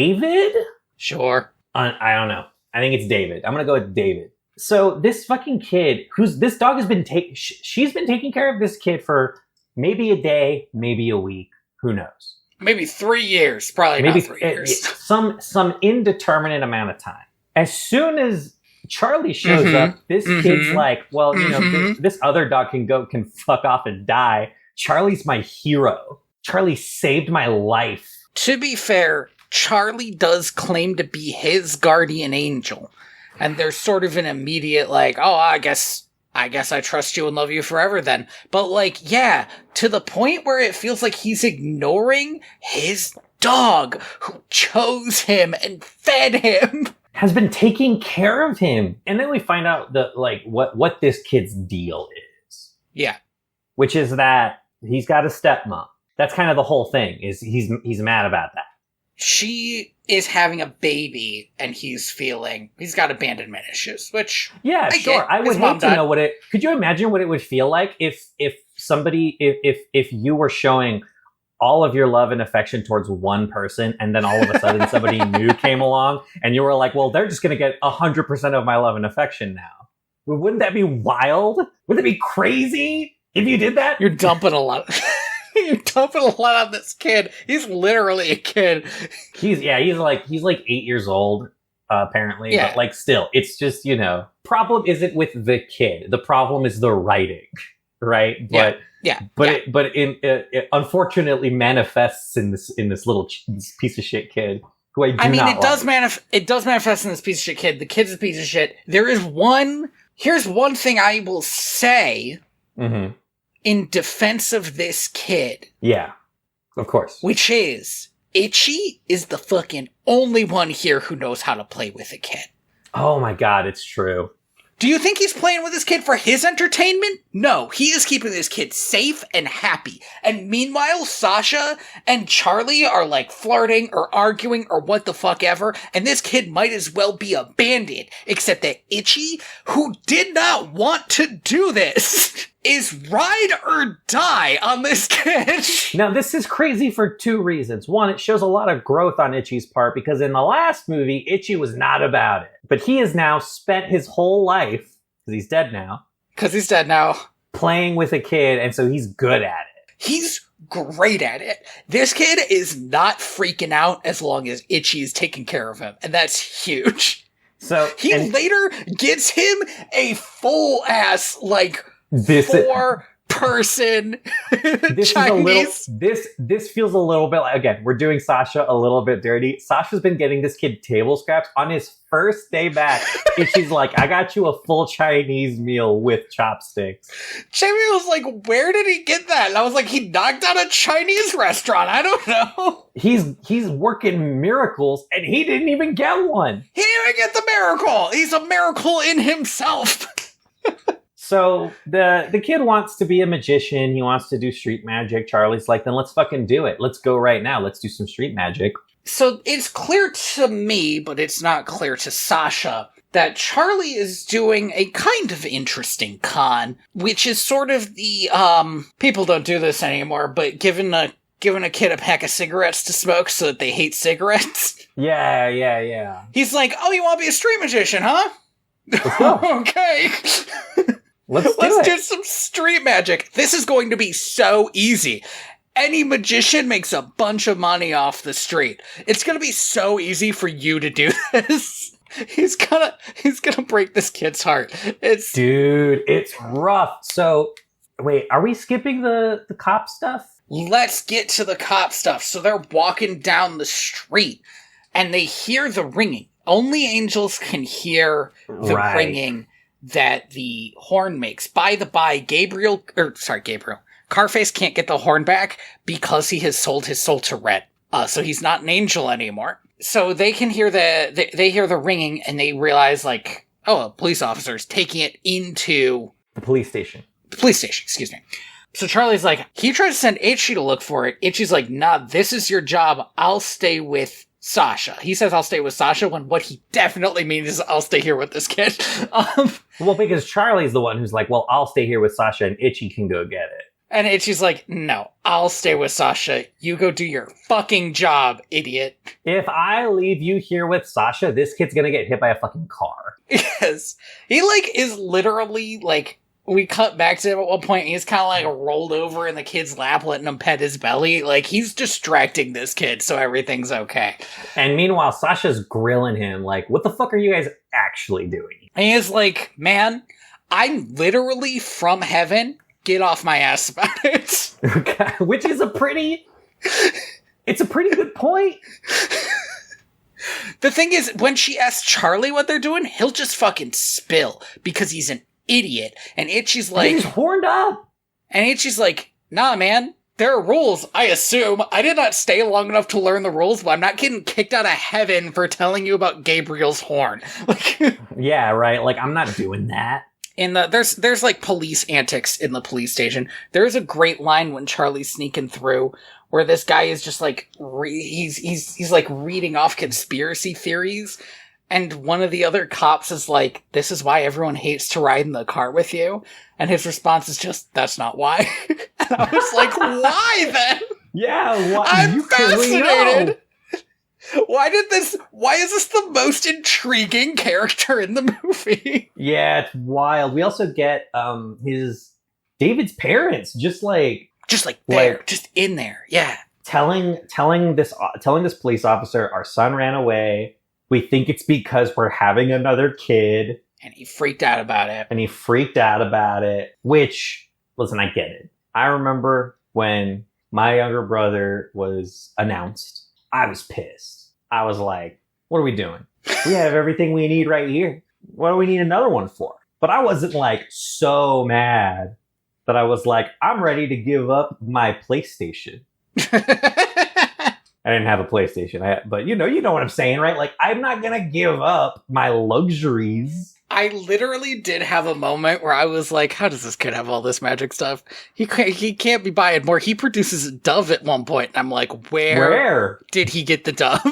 David? Sure. I don't know. I think it's David. I'm going to go with David. So this fucking kid, this dog has been she's been taking care of this kid for maybe a day, maybe a week. Who knows? Maybe 3 years. Probably maybe not 3 years. Some indeterminate amount of time. As soon as Charlie shows up, this kid's like, well, you know, this other dog can fuck off and die. Charlie's my hero. Charlie saved my life. To be fair, Charlie does claim to be his guardian angel. And there's sort of an immediate like, oh, I guess I trust you and love you forever then. But like, yeah, to the point where it feels like he's ignoring his dog who chose him and fed him. Has been taking care of him. And then we find out what this kid's deal is. Yeah. Which is that he's got a stepmom. That's kind of the whole thing, is he's mad about that. She is having a baby, and he's got abandonment issues, which... Yeah, sure. I would hate to know could you imagine what it would feel like if you were showing all of your love and affection towards one person, and then all of a sudden somebody new came along, and you were like, well, they're just going to get 100% of my love and affection now. Wouldn't that be wild? Wouldn't it be crazy if you did that? You're dumping a lot. You're dumping a lot on this kid. He's literally a kid. He's like 8 years old, apparently. Yeah. But like, still, it's just, you know, problem isn't with the kid. The problem is the writing, right? But it unfortunately manifests in this this piece of shit kid who I mean, it does manifest in this piece of shit kid. The kid's a piece of shit. Here's one thing I will say. Mm-hmm. In defense of this kid. Yeah, of course. Which is, Itchy is the fucking only one here who knows how to play with a kid. Oh my god, it's true. Do you think he's playing with this kid for his entertainment? No, he is keeping this kid safe and happy. And meanwhile, Sasha and Charlie are like flirting or arguing or what the fuck ever, and this kid might as well be abandoned, except that Itchy, who did not want to do this, is ride or die on this kid. Now, this is crazy for two reasons. One, it shows a lot of growth on Itchy's part, because in the last movie, Itchy was not about it. But he has now spent his whole life, because he's dead now, playing with a kid, and so he's good at it. He's great at it. This kid is not freaking out as long as Itchy is taking care of him, and that's huge. So he later gets him a full ass, like, person Chinese. This feels a little bit like, again, we're doing Sasha a little bit dirty. Sasha's been getting this kid table scraps on his first day back. And she's like, I got you a full Chinese meal with chopsticks. Jamie was like, where did he get that? And I was like, he knocked out a Chinese restaurant. I don't know. He's working miracles, and he didn't even get one. He didn't even get the miracle. He's a miracle in himself. So the kid wants to be a magician. He wants to do street magic. Charlie's like, then let's fucking do it. Let's go right now. Let's do some street magic. So it's clear to me, but it's not clear to Sasha, that Charlie is doing a kind of interesting con, which is sort of the, people don't do this anymore, but giving a kid a pack of cigarettes to smoke so that they hate cigarettes. Yeah. He's like, oh, you want to be a street magician, huh? Let's go. Okay. Let's do some street magic. This is going to be so easy. Any magician makes a bunch of money off the street. It's going to be so easy for you to do this. He's gonna break this kid's heart. Dude, it's rough. So, wait, are we skipping the cop stuff? Let's get to the cop stuff. So they're walking down the street, and they hear the ringing. Only angels can hear the ringing that the horn makes. By the by, Gabriel. Carface can't get the horn back because he has sold his soul to Red. So he's not an angel anymore. So they can hear they hear the ringing, and they realize, like, oh, a police officer's taking it into the police station. Excuse me. So Charlie's like, he tried to send Itchy to look for it. Itchy's like, nah, this is your job. I'll stay with Sasha. He says I'll stay with Sasha when what he definitely means is I'll stay here with this kid. Well, because Charlie's the one who's like, well, I'll stay here with Sasha and Itchy can go get it. And Itchy's like, no, I'll stay with Sasha. You go do your fucking job, idiot. If I leave you here with Sasha, this kid's gonna get hit by a fucking car. Yes. He, like, is literally, like, we cut back to him at one point, and he's kind of, like, rolled over in the kid's lap, letting him pet his belly. Like, he's distracting this kid, so everything's okay. And meanwhile, Sasha's grilling him, like, what the fuck are you guys actually doing? And he's like, man, I'm literally from heaven. Get off my ass about it. Which is it's a pretty good point. The thing is, when she asks Charlie what they're doing, he'll just fucking spill because he's an idiot. And Itchy's like... He's horned up. And Itchy's like, nah, man, there are rules, I assume. I did not stay long enough to learn the rules, but I'm not getting kicked out of heaven for telling you about Gabriel's horn. Yeah, right. Like, I'm not doing that. There's like police antics in the police station. There's a great line when Charlie's sneaking through where this guy is just like he's like reading off conspiracy theories, and one of the other cops is like, "This is why everyone hates to ride in the car with you," and his response is just, "That's not why." And I was like, "Why then?" Yeah, why? I'm fascinated. Why is this the most intriguing character in the movie? Yeah, it's wild. We also get David's parents just there, just in there. Yeah. Telling this police officer, our son ran away. We think it's because we're having another kid. And he freaked out about it. Which, listen, I get it. I remember when my younger brother was announced, I was pissed. I was like, what are we doing? We have everything we need right here. What do we need another one for? But I wasn't like so mad that I was like, I'm ready to give up my PlayStation. I didn't have a PlayStation, but you know what I'm saying, right? Like, I'm not going to give up my luxuries. I literally did have a moment where I was like, how does this kid have all this magic stuff? He can't be buying more. He produces a dove at one point. And I'm like, where did he get the dove?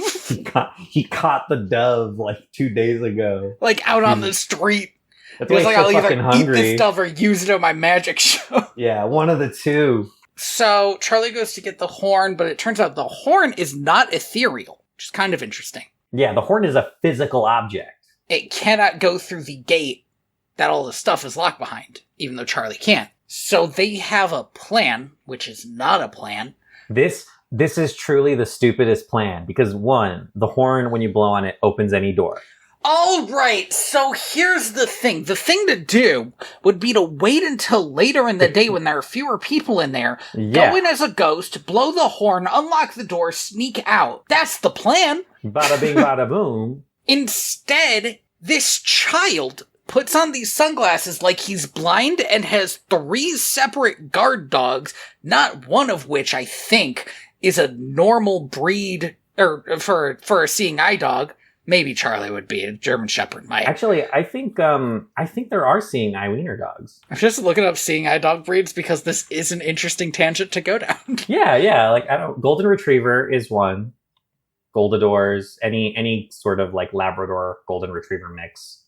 He caught the dove like 2 days ago. Like out on the street. That's he was like, so I'll either hungry. eat this dove or use it on my magic show. Yeah, one of the two. So Charlie goes to get the horn, but it turns out the horn is not ethereal, which is kind of interesting. Yeah, the horn is a physical object. It cannot go through the gate that all the stuff is locked behind, even though Charlie can. So they have a plan, which is not a plan. This is truly the stupidest plan, because one, the horn, when you blow on it, opens any door. All right, so here's the thing. The thing to do would be to wait until later in the day when there are fewer people in there, go in as a ghost, blow the horn, unlock the door, sneak out. That's the plan. Bada bing, bada boom. Instead, this child puts on these sunglasses like he's blind and has 3 separate guard dogs, not one of which I think is a normal breed, or for a seeing eye dog. Maybe Charlie would be a German Shepherd. Actually, I think there are seeing eye wiener dogs. I'm just looking up seeing eye dog breeds because this is an interesting tangent to go down. Yeah. Like, Golden Retriever is one. Goldadors, any sort of like Labrador Golden Retriever mix.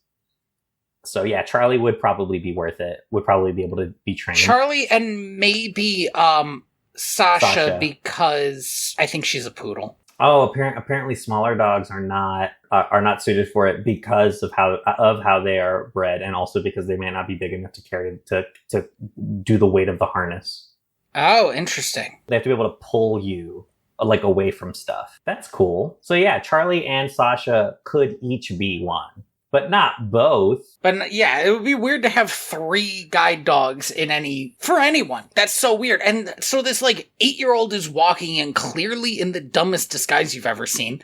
So yeah, Charlie would probably be worth it. Would probably be able to be trained. Charlie and maybe Sasha, because I think she's a poodle. Oh, apparently smaller dogs are not suited for it because of how they are bred, and also because they may not be big enough to carry to do the weight of the harness. Oh, interesting. They have to be able to pull you like away from stuff. That's cool. So yeah, Charlie and Sasha could each be one, but not both. But yeah, it would be weird to have 3 guide dogs for anyone. That's so weird. And so this like 8-year-old is walking in clearly in the dumbest disguise you've ever seen.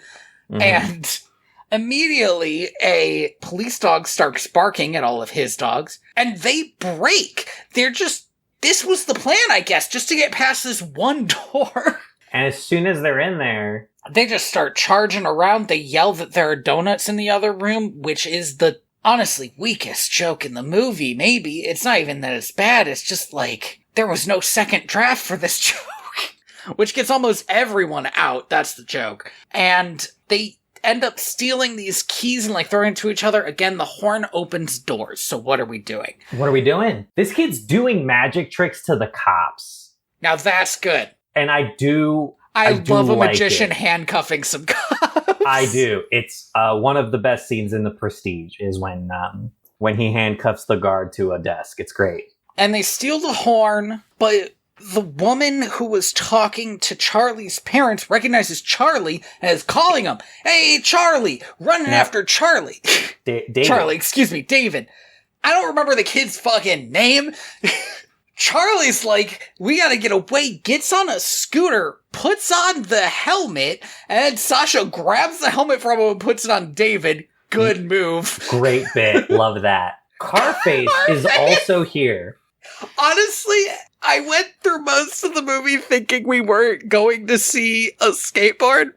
Mm-hmm. And immediately a police dog starts barking at all of his dogs, and they break. This was the plan, I guess, just to get past this one door. And as soon as they're in there, they just start charging around. They yell that there are donuts in the other room, which is the, honestly, weakest joke in the movie, maybe. It's not even that it's bad, it's just like, there was no second draft for this joke. Which gets almost everyone out, that's the joke. And end up stealing these keys and like throwing it to each other. Again, the horn opens doors. So what are we doing? What are we doing? This kid's doing magic tricks to the cops. Now that's good. And I do love a like magician it. handcuffing some cops. I do. It's one of the best scenes in The Prestige is when he handcuffs the guard to a desk. It's great. And they steal the horn, but the woman who was talking to Charlie's parents recognizes Charlie and is calling him, "Hey, Charlie!" Running after Charlie. David. David. I don't remember the kid's fucking name. Charlie's like, "We gotta get away," gets on a scooter, puts on the helmet, and Sasha grabs the helmet from him and puts it on David. Good move. Great bit. Love that. Carface is also here. Honestly, I went through most of the movie thinking we weren't going to see a skateboard.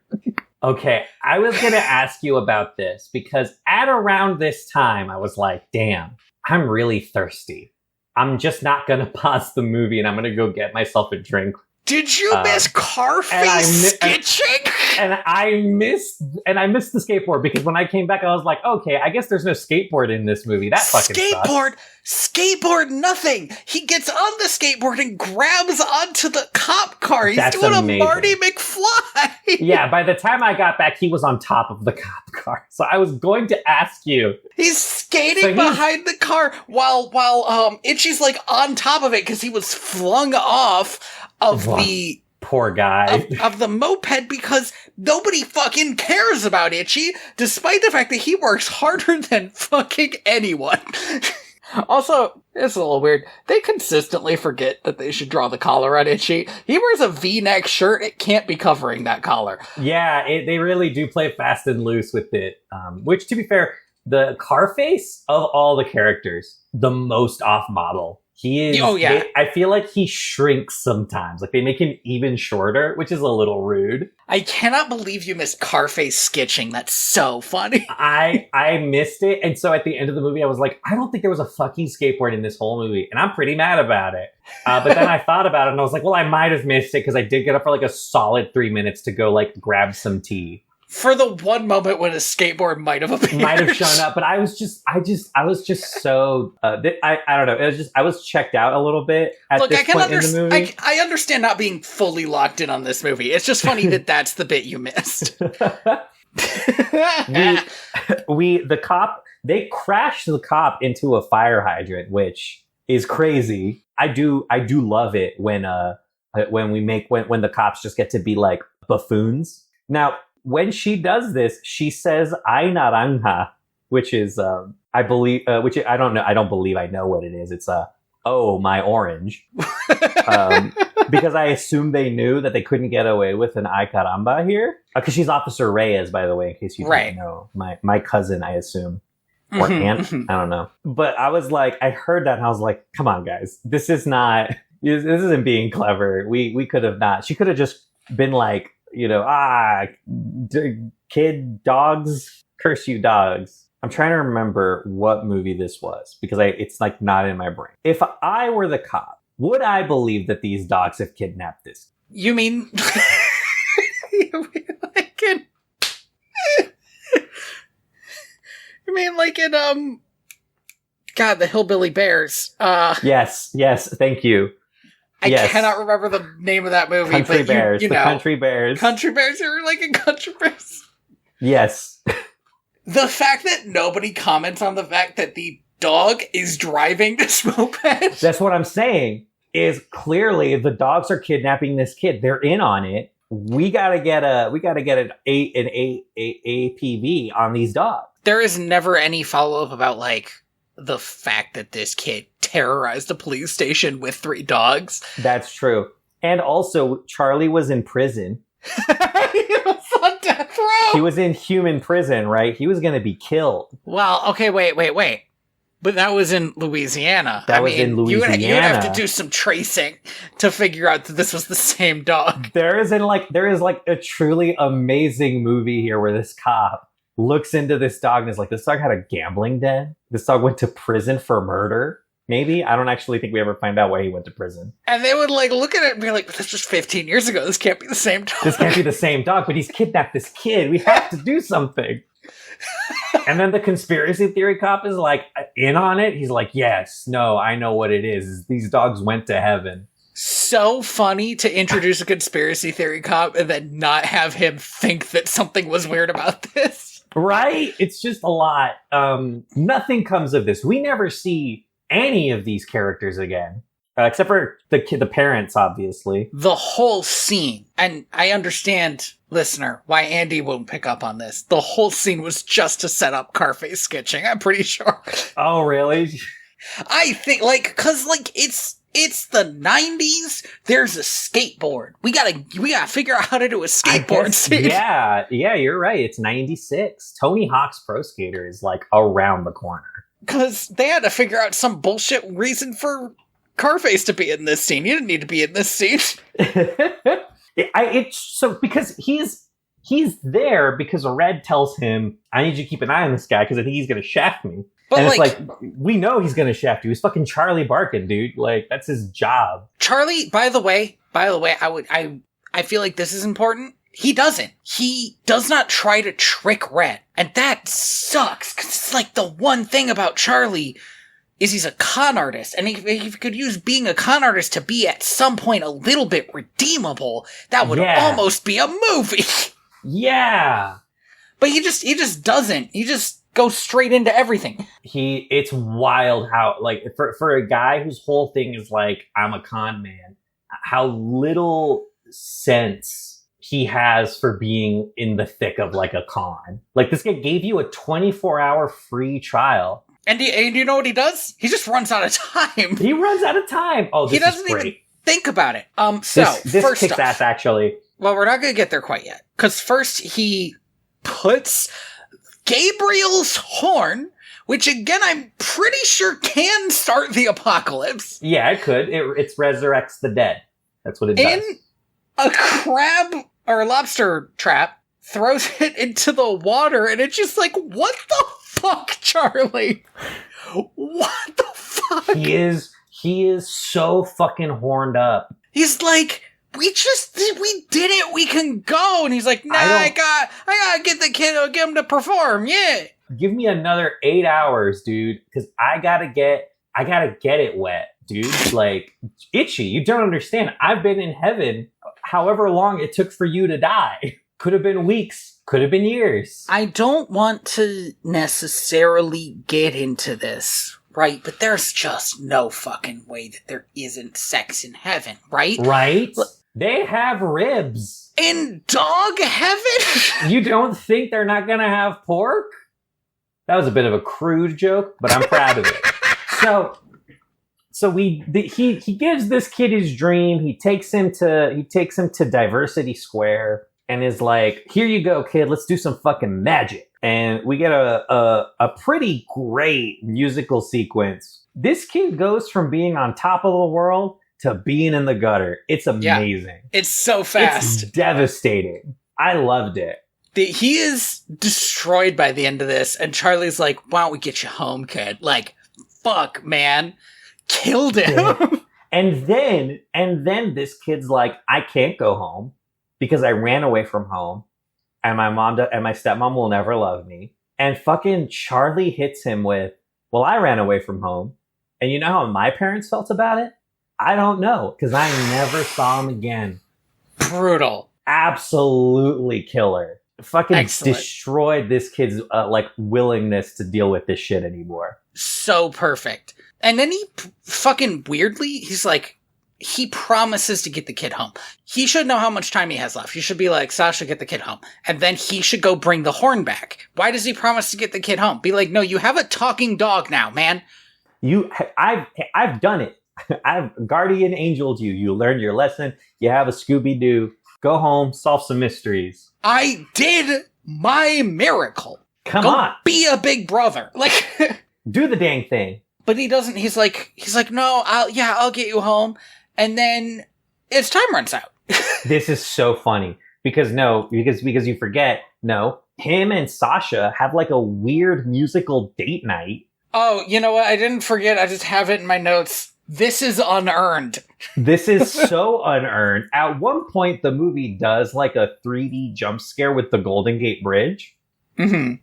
Okay, I was going to ask you about this because at around this time, I was like, damn, I'm really thirsty. I'm just not going to pause the movie and I'm going to go get myself a drink. Did you miss Carface sketching? And I missed the skateboard because when I came back, I was like, okay, I guess there's no skateboard in this movie. That fucking Skateboard, nothing. He gets on the skateboard and grabs onto the cop car. He's doing amazing. A Marty McFly. Yeah, by the time I got back, he was on top of the cop car. So I was going to ask you. He's skating behind the car while Itchy's like on top of it because he was flung off of the poor guy of the moped because nobody fucking cares about Itchy, despite the fact that he works harder than fucking anyone. Also, it's a little weird. They consistently forget that they should draw the collar on Itchy. He wears a V-neck shirt. It can't be covering that collar. Yeah, they really do play fast and loose with it. Which, to be fair, the Carface of all the characters, the most off-model. He is. Oh, yeah. I feel like he shrinks sometimes. Like, they make him even shorter, which is a little rude. I cannot believe you missed Carface sketching. That's so funny. I missed it. And so at the end of the movie, I was like, I don't think there was a fucking skateboard in this whole movie. And I'm pretty mad about it. But then I thought about it and I was like, well, I might have missed it because I did get up for like a solid 3 minutes to go like grab some tea. For the one moment when a skateboard might have appeared. Might have shown up, but I was just so, I don't know. It was just, I was checked out a little bit at this point in the movie. I understand not being fully locked in on this movie. It's just funny that that's the bit you missed. They crashed the cop into a fire hydrant, which is crazy. I do love it when the cops just get to be like buffoons. Now, when she does this, she says "ay naranja," which is I believe, which I don't know. I don't believe I know what it is. It's "oh, my orange," because I assume they knew that they couldn't get away with an "ay caramba" here, because she's Officer Reyes, by the way, in case you didn't know. My cousin, I assume, or aunt. I don't know. But I was like, I heard that and I was like, come on, guys, this isn't being clever. We could have not. She could have just been like, kid, dogs, curse you dogs. I'm trying to remember what movie this was because it's like not in my brain. If I were the cop, would I believe that these dogs have kidnapped this? You mean like in God, the Hillbilly Bears. Yes, thank you. I cannot remember the name of that movie. Country Bears. You know. Country Bears. Country Bears. You were like in Country Bears. Yes. The fact that nobody comments on the fact that the dog is driving this moped. That's what I'm saying. Is clearly the dogs are kidnapping this kid. They're in on it. We gotta get an APV on these dogs. There is never any follow up about like the fact that this kid terrorized a police station with 3 dogs. That's true. And also, Charlie was in prison. He was on death row. He was in human prison, right? He was going to be killed. Well, okay, wait. But that was in Louisiana. In Louisiana. You would have to do some tracing to figure out that this was the same dog. There is a truly amazing movie here where this cop looks into this dog and is like, this dog had a gambling den. This dog went to prison for murder. Maybe. I don't actually think we ever find out why he went to prison. And they would like look at it and be like, "This was 15 years ago. This can't be the same dog. This can't be the same dog, but he's kidnapped this kid. We have to do something." And then the conspiracy theory cop is like in on it. He's like, "Yes, no, I know what it is. These dogs went to heaven." So funny to introduce a conspiracy theory cop and then not have him think that something was weird about this. Right? It's just a lot. Nothing comes of this. We never see any of these characters again. Except for the parents, obviously. The whole scene, and I understand, listener, why Andy won't pick up on this. The whole scene was just to set up Carface sketching, I'm pretty sure. Oh, really? I think, like, cause, like, it's the 90s. There's a skateboard. We gotta figure out how to do a skateboard scene. Yeah, you're right. It's 96. Tony Hawk's Pro Skater is, like, around the corner. Cause they had to figure out some bullshit reason for Carface to be in this scene. You didn't need to be in this scene. Because he's there because Red tells him, "I need you to keep an eye on this guy because I think he's gonna shaft me." But and it's like, we know he's gonna shaft you. He's fucking Charlie Barkin, dude. Like, that's his job. Charlie, by the way, I feel like this is important. He doesn't. He does not try to trick Red. And that sucks. Cause it's like the one thing about Charlie is he's a con artist. And if he could use being a con artist to be at some point a little bit redeemable, that would almost be a movie. Yeah. But he just doesn't. He just goes straight into everything. It's wild how, like, for a guy whose whole thing is like, I'm a con man, how little sense he has for being in the thick of, like, a con. Like, this guy gave you a 24-hour free trial. And you know what he does? He just runs out of time. He runs out of time. Oh, this he doesn't is great. even think about it. This first kicks off, ass, actually. Well, we're not going to get there quite yet. Because first he puts Gabriel's horn, which again I'm pretty sure can start the apocalypse. Yeah, it could. It resurrects the dead. That's what it does. In a crab or a lobster trap, throws it into the water, and it's just like, what the fuck, Charlie? What the fuck? He is so fucking horned up. He's like, we did it, we can go. And he's like, nah, I gotta get the kid, get him to perform, yeah. Give me another 8 hours, dude, because I gotta get it wet, dude. Like, itchy. You don't understand. I've been in heaven however long it took for you to die. Could have been weeks, could have been years. I don't want to necessarily get into this, right? But there's just no fucking way that there isn't sex in heaven, right? Right? They have ribs. In dog heaven? You don't think they're not gonna have pork? That was a bit of a crude joke, but I'm proud of it. So he gives this kid his dream. He takes him to Diversity Square and is like, "Here you go, kid. Let's do some fucking magic." And we get a pretty great musical sequence. This kid goes from being on top of the world to being in the gutter. It's amazing. Yeah, it's so fast. It's devastating. I loved it. He is destroyed by the end of this, and Charlie's like, "Why don't we get you home, kid?" Like, fuck, man. Killed him. And then this kid's like, "I can't go home because I ran away from home, and my stepmom will never love me." And fucking Charlie hits him with, "Well, I ran away from home, and you know how my parents felt about it? I don't know, because I never saw him again." Brutal. Absolutely killer. Fucking Excellent. Destroyed this kid's willingness to deal with this shit anymore. So perfect. And then he fucking weirdly, he's like, he promises to get the kid home. He should know how much time he has left. He should be like, "Sasha, get the kid home." And then he should go bring the horn back. Why does he promise to get the kid home? Be like, "No, you have a talking dog now, man." I've done it. I've guardian angeled you. You learned your lesson. You have a Scooby-Doo. Go home, solve some mysteries. I did my miracle. Come Go on. Be a big brother. Like, do the dang thing. But he doesn't. He's like, "No, I'll get you home." And then his time runs out. This is so funny because you forget, him and Sasha have like a weird musical date night Oh, you know what? I didn't forget. I just have it in my notes. This is unearned. This is so unearned. At one point, the movie does like a 3D jump scare with the Golden Gate Bridge. Mm-hmm.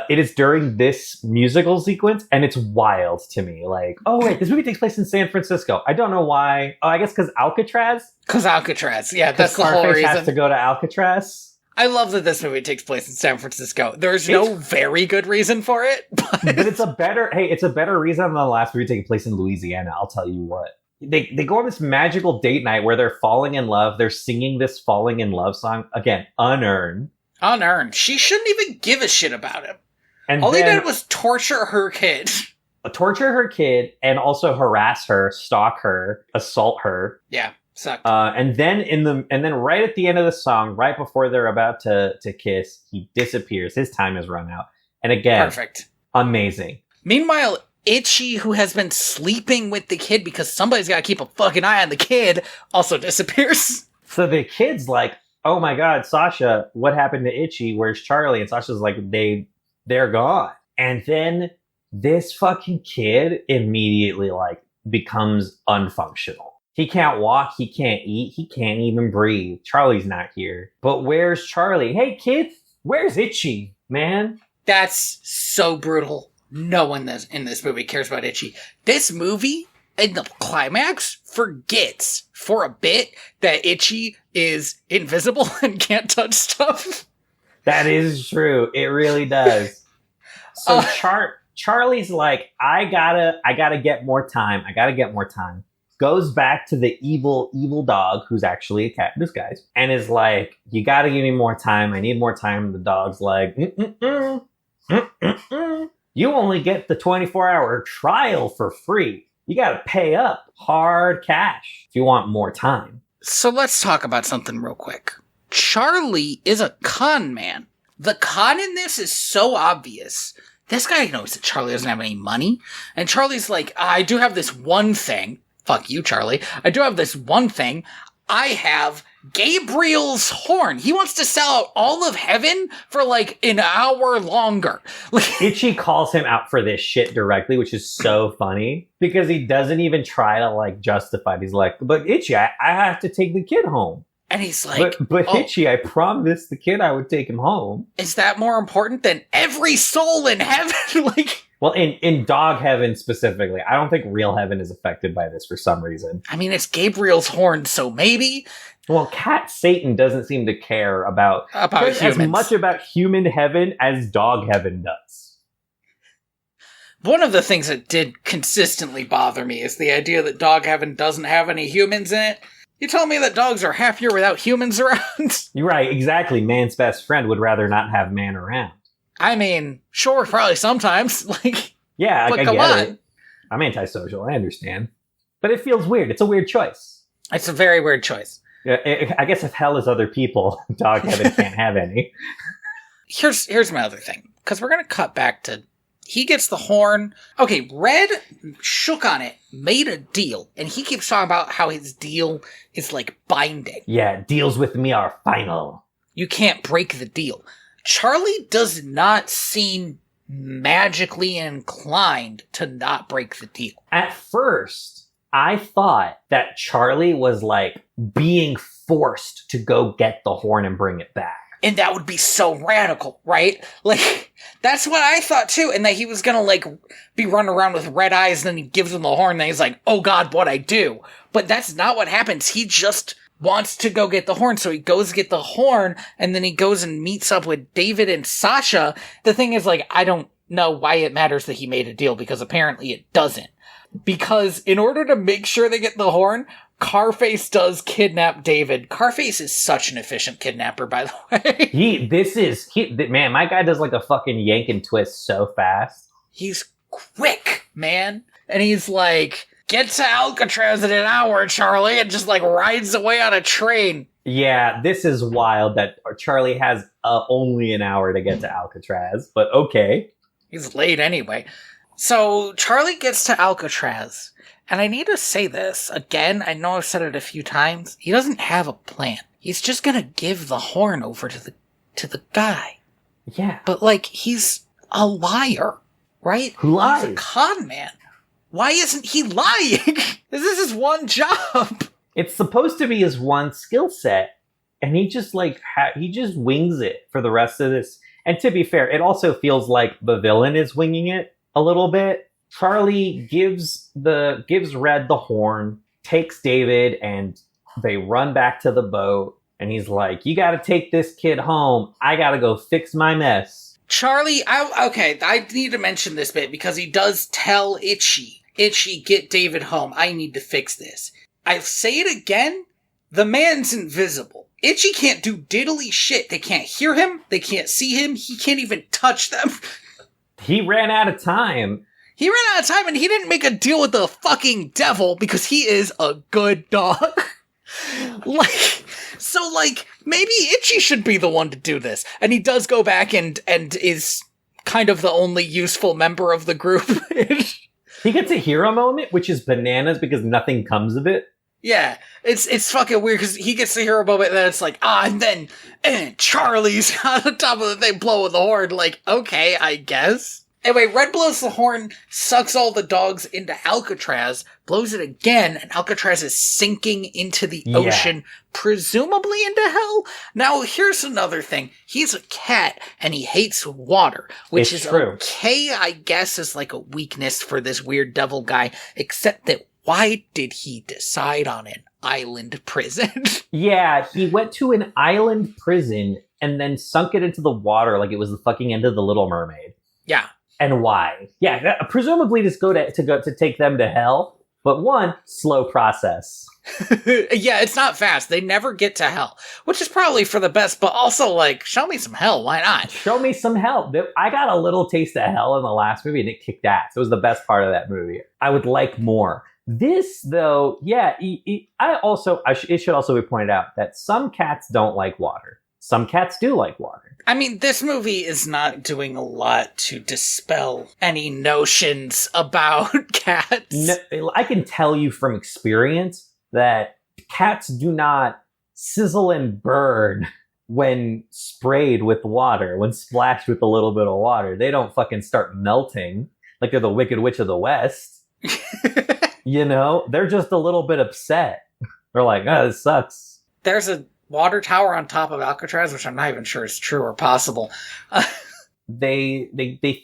It is during this musical sequence, and it's wild to me. Like, oh wait, this movie takes place in San Francisco. I don't know why. Oh, I guess because Alcatraz? Because Alcatraz. Yeah, that's the whole Scarface reason. has to go to Alcatraz. I love that this movie takes place in San Francisco. There's no very good reason for it, but it's a better reason than the last movie taking place in Louisiana. I'll tell you what. They go on this magical date night where they're falling in love. They're singing this falling in love song. Again, unearned. Unearned. She shouldn't even give a shit about him. And all he did was torture her kid. Torture her kid and also harass her, stalk her, assault her. Yeah, sucked. And then right at the end of the song, right before they're about to kiss, he disappears. His time has run out. And again, perfect. Amazing. Meanwhile, Itchy, who has been sleeping with the kid because somebody's got to keep a fucking eye on the kid, also disappears. So the kid's like, oh my God, Sasha, what happened to Itchy? Where's Charlie? And Sasha's like, they're gone. And then this fucking kid immediately like becomes unfunctional. He can't walk, he can't eat, he can't even breathe. Charlie's not here. But where's Charlie? Hey kid, where's Itchy, man? That's so brutal. No one in this movie cares about Itchy. This movie, in the climax, forgets for a bit that Itchy is invisible and can't touch stuff. That is true. It really does. So Charlie's like, I gotta get more time. I gotta get more time. Goes back to the evil dog, who's actually a cat in disguise, and is like, you gotta give me more time. I need more time. The dog's like, you only get the 24-hour trial for free. You gotta pay up hard cash if you want more time. So let's talk about something real quick. Charlie is a con man. The con in this is so obvious. This guy knows that Charlie doesn't have any money. And Charlie's like, I do have this one thing. Fuck you, Charlie. I do have this one thing. I have Gabriel's horn. He wants to sell out all of heaven for like an hour longer. Itchy calls him out for this shit directly, which is so funny because he doesn't even try to like justify it. He's like, but Itchy, I have to take the kid home. And he's like, but Itchy, I promised the kid I would take him home. Is that more important than every soul in heaven? Well, in dog heaven specifically, I don't think real heaven is affected by this for some reason. I mean, it's Gabriel's horn, so maybe. Well, Cat Satan doesn't seem to care about humans. As much about human heaven as dog heaven does. One of the things that did consistently bother me is the idea that dog heaven doesn't have any humans in it. You tell me that dogs are happier without humans around? You're right, exactly. Man's best friend would rather not have man around. I mean, sure, probably sometimes. Yeah, but I come get on. it. I'm antisocial, I understand. But it feels weird. It's a weird choice. It's a very weird choice. I guess if hell is other people, dog heaven can't have any. Here's my other thing. Because we're going to cut back to... He gets the horn. Okay, Red shook on it, made a deal, and he keeps talking about how his deal is like binding. Yeah, deals with me are final. You can't break the deal. Charlie does not seem magically inclined to not break the deal. At first, I thought that Charlie was like being forced to go get the horn and bring it back. And that would be so radical, right? That's what I thought too. And that he was gonna be running around with red eyes and then he gives him the horn and then he's like, oh God, what'd I do? But that's not what happens. He just wants to go get the horn. So he goes get the horn and then he goes and meets up with David and Sasha. The thing is I don't know why it matters that he made a deal because apparently it doesn't. Because in order to make sure they get the horn, Carface does kidnap David. Carface is such an efficient kidnapper, by the way. Man, my guy does like a fucking yank and twist so fast. He's quick, man. And he's like, get to Alcatraz in an hour, Charlie, and just rides away on a train. Yeah, this is wild that Charlie has only an hour to get to Alcatraz, but okay. He's late anyway. So Charlie gets to Alcatraz. And I need to say this, again, I know I've said it a few times, he doesn't have a plan. He's just gonna give the horn over to the guy. Yeah. But, he's a liar, right? Who lies? He's a con man. Why isn't he lying? This is his one job. It's supposed to be his one skill set, and he just he just wings it for the rest of this. And to be fair, it also feels like the villain is winging it a little bit. Charlie gives Red the horn, takes David, and they run back to the boat. And he's like, "You got to take this kid home. I got to go fix my mess." Charlie, I need to mention this bit because he does tell Itchy, get David home. I need to fix this. I say it again, the man's invisible. Itchy can't do diddly shit. They can't hear him. They can't see him. He can't even touch them. He ran out of time. And he didn't make a deal with the fucking devil because he is a good dog. Maybe Itchy should be the one to do this. And he does go back and is kind of the only useful member of the group. He gets a hero moment, which is bananas because nothing comes of it. Yeah, it's fucking weird because he gets the hero moment and then it's like, and then Charlie's on the top of the thing blowing the horn. Like, okay, I guess. Anyway, Red blows the horn, sucks all the dogs into Alcatraz, blows it again, and Alcatraz is sinking into the ocean, presumably into hell. Now, here's another thing. He's a cat, and he hates water, which is true. Okay, I guess, as like a weakness for this weird devil guy, except that why did he decide on an island prison? Yeah, he went to an island prison and then sunk it into the water like it was the fucking end of The Little Mermaid. Yeah. And why? Yeah, presumably just to take them to hell. But one, slow process. Yeah, it's not fast. They never get to hell, which is probably for the best. But also, like, show me some hell. Why not? Show me some hell. I got a little taste of hell in the last movie, and it kicked ass. It was the best part of that movie. I would like more. This, though, yeah. It should also be pointed out that some cats don't like water. Some cats do like water. I mean, this movie is not doing a lot to dispel any notions about cats. No, I can tell you from experience that cats do not sizzle and burn when sprayed with water, when splashed with a little bit of water. They don't fucking start melting like they're the Wicked Witch of the West. You know, they're just a little bit upset. They're like, oh, this sucks. There's a water tower on top of Alcatraz, which I'm not even sure is true or possible. They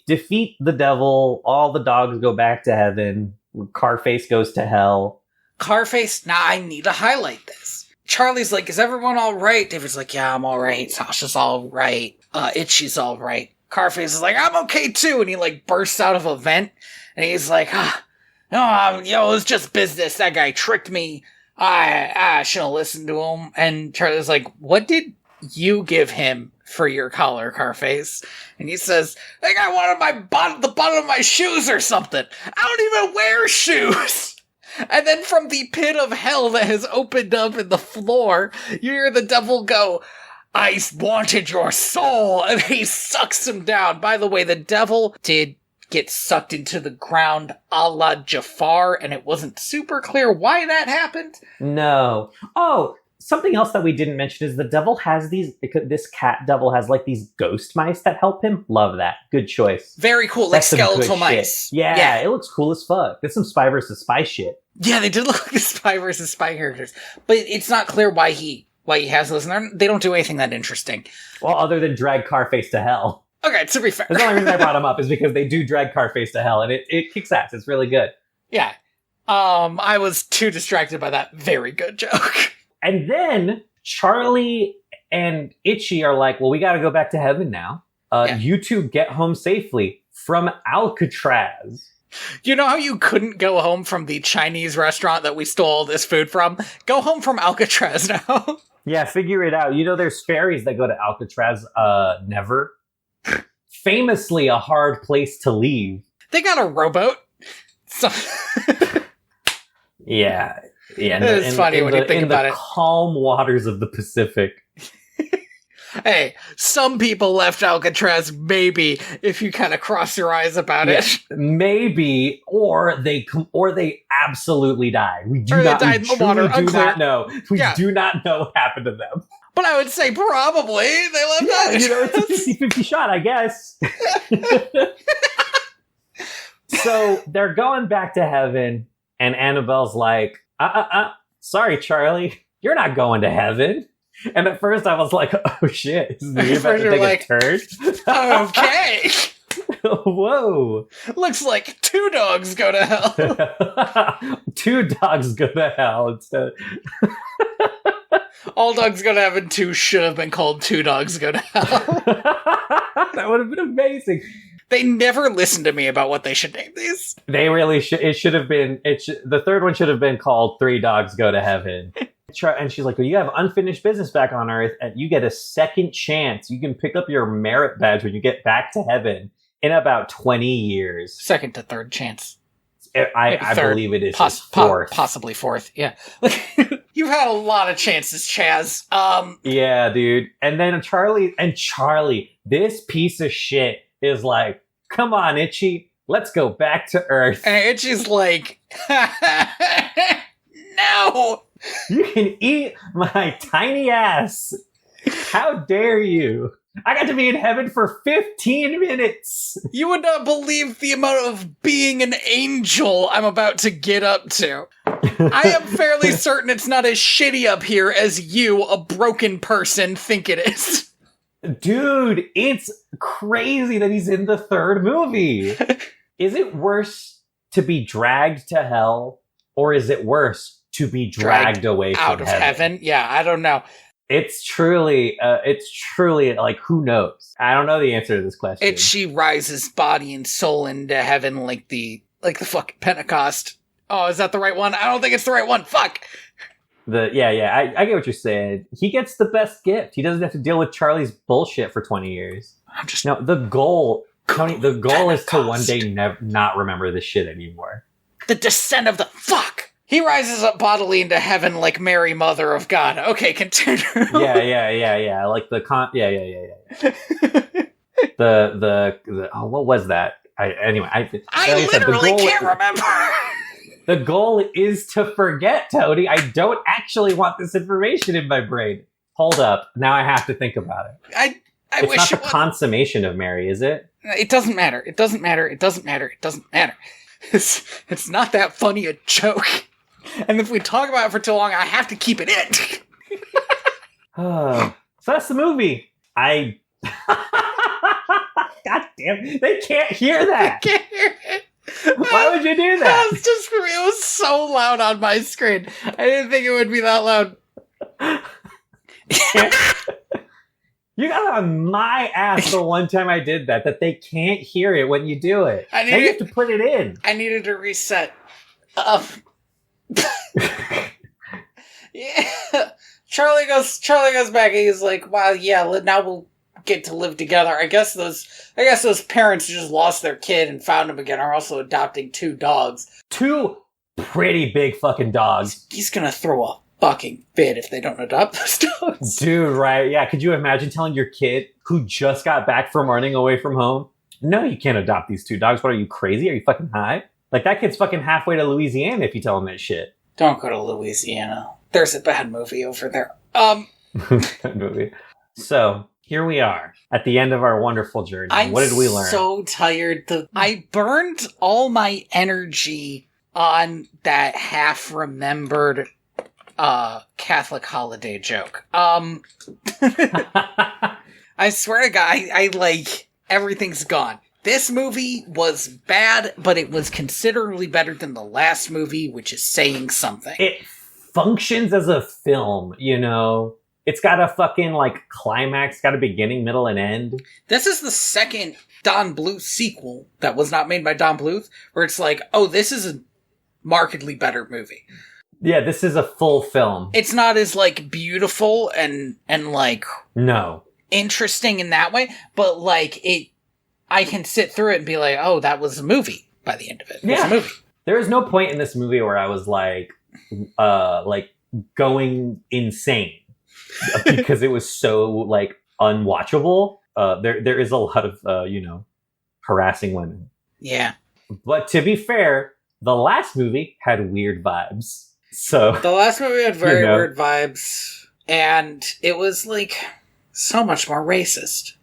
defeat the devil. All the dogs go back to heaven. Carface goes to hell. Carface, now I need to highlight this. Charlie's like, is everyone all right? David's like, yeah, I'm all right. Sasha's all right. Itchy's all right. Carface is like, I'm okay too. And he like bursts out of a vent. And he's like, it was just business. That guy tricked me. I shouldn't listen to him. And Charlie's like, what did you give him for your collar, Carface? And he says, I think I wanted the bottom of my shoes or something. I don't even wear shoes. And then from the pit of hell that has opened up in the floor, you hear the devil go, I wanted your soul. And he sucks him down. By the way, the devil did get sucked into the ground a la Jafar, and it wasn't super clear why that happened. No. Oh, something else that we didn't mention is the devil has this cat devil has like these ghost mice that help him. Love that. Good choice. Very cool. That's like skeletal mice. Yeah, it looks cool as fuck. There's some Spy vs. Spy shit. Yeah, they did look like the Spy vs. Spy characters. But it's not clear why he has those, and they don't do anything that interesting. Well, other than drag Carface to hell. Okay, to be fair. The only reason I brought him up is because they do drag Carface to hell, and it kicks ass. It's really good. Yeah. I was too distracted by that very good joke. And then Charlie and Itchy are like, well, we got to go back to heaven now. You two get home safely from Alcatraz. You know how you couldn't go home from the Chinese restaurant that we stole all this food from? Go home from Alcatraz now. Yeah, figure it out. You know, there's ferries that go to Alcatraz. Never. Famously a hard place to leave. They got a rowboat. So yeah. It's funny when you think about it. In the calm waters of the Pacific. Hey, some people left Alcatraz, maybe, if you kind of cross your eyes about it. Maybe, or they absolutely died. We do not know. We do not know what happened to them. But I would say probably they left Alcatraz. It's a 50-50 shot, I guess. So they're going back to heaven, and Annabelle's like, sorry, Charlie, you're not going to heaven. And at first I was like, oh shit, is he about to take a turn? Okay. Whoa. Looks like 2 dogs go to hell. 2 dogs go to hell instead. All dogs go to heaven 2 should have been called 2 dogs go to hell. That would have been amazing. They never listened to me about what they should name these. They really should. It should have been. The third one should have been called 3 Dogs Go to Heaven. And she's like, well, you have unfinished business back on Earth, and you get a second chance. You can pick up your merit badge when you get back to heaven in about 20 years. Second to third chance. I believe it is fourth. Possibly fourth, yeah. You've had a lot of chances, Chaz. Yeah, dude. And then Charlie, this piece of shit is like, come on, Itchy, let's go back to Earth. And Itchy's like, no! You can eat my tiny ass. How dare you? I got to be in heaven for 15 minutes. You would not believe the amount of being an angel I'm about to get up to. I am fairly certain it's not as shitty up here as you, a broken person, think it is. Dude, it's crazy that he's in the third movie. Is it worse to be dragged to hell, or is it worse to be dragged away from out of heaven? Yeah, I don't know. It's truly like, who knows? I don't know the answer to this question. She rises body and soul into heaven like the fucking Pentecost. Oh, is that the right one? I don't think it's the right one. Fuck. I get what you're saying. He gets the best gift. He doesn't have to deal with Charlie's bullshit for 20 years. The goal, Tony, the goal is to one day not remember this shit anymore. The descent of the fuck. He rises up bodily into heaven like Mary, Mother of God. Okay, continue. Yeah. Like the what was that? I literally can't remember. The goal is to forget, Tony. I don't actually want this information in my brain. Hold up. Now I have to think about it. I wish it's not the consummation of Mary, is it? It doesn't matter. It doesn't matter. It's not that funny a joke. And if we talk about it for too long, I have to keep it in. So that's the movie. God damn, they can't hear that. I can't hear it. Why would you do that? It was so loud on my screen. I didn't think it would be that loud. You got on my ass the one time I did that they can't hear it when you do it. Now you have to put it in. I needed to reset. Yeah. Charlie goes back and he's like, wow, yeah, now we'll get to live together. I guess those parents who just lost their kid and found him again are also adopting 2 dogs. 2 pretty big fucking dogs. He's gonna throw a fucking fit if they don't adopt those dogs. Dude, right? Yeah, could you imagine telling your kid who just got back from running away from home, no, you can't adopt these 2 dogs. What, are you crazy? Are you fucking high? Like, that kid's fucking halfway to Louisiana if you tell him that shit. Don't go to Louisiana. There's a bad movie over there. Bad movie. So, here we are at the end of our wonderful journey. What did we learn? I'm so tired. I burned all my energy on that half-remembered Catholic holiday joke. I swear to God, I like, everything's gone. This movie was bad, but it was considerably better than the last movie, which is saying something. It functions as a film, you know? It's got a fucking, like, climax, got a beginning, middle, and end. This is the second Don Bluth sequel that was not made by Don Bluth, where it's like, oh, this is a markedly better movie. Yeah, this is a full film. It's not as, like, beautiful and like... No. Interesting in that way, but, like, I can sit through it and be like, oh, that was a movie by the end of it. It was a movie. There is no point in this movie where I was like going insane because it was so like unwatchable. There is a lot of, harassing women. Yeah. But to be fair, the last movie had weird vibes. So the last movie had very weird vibes, and it was like so much more racist.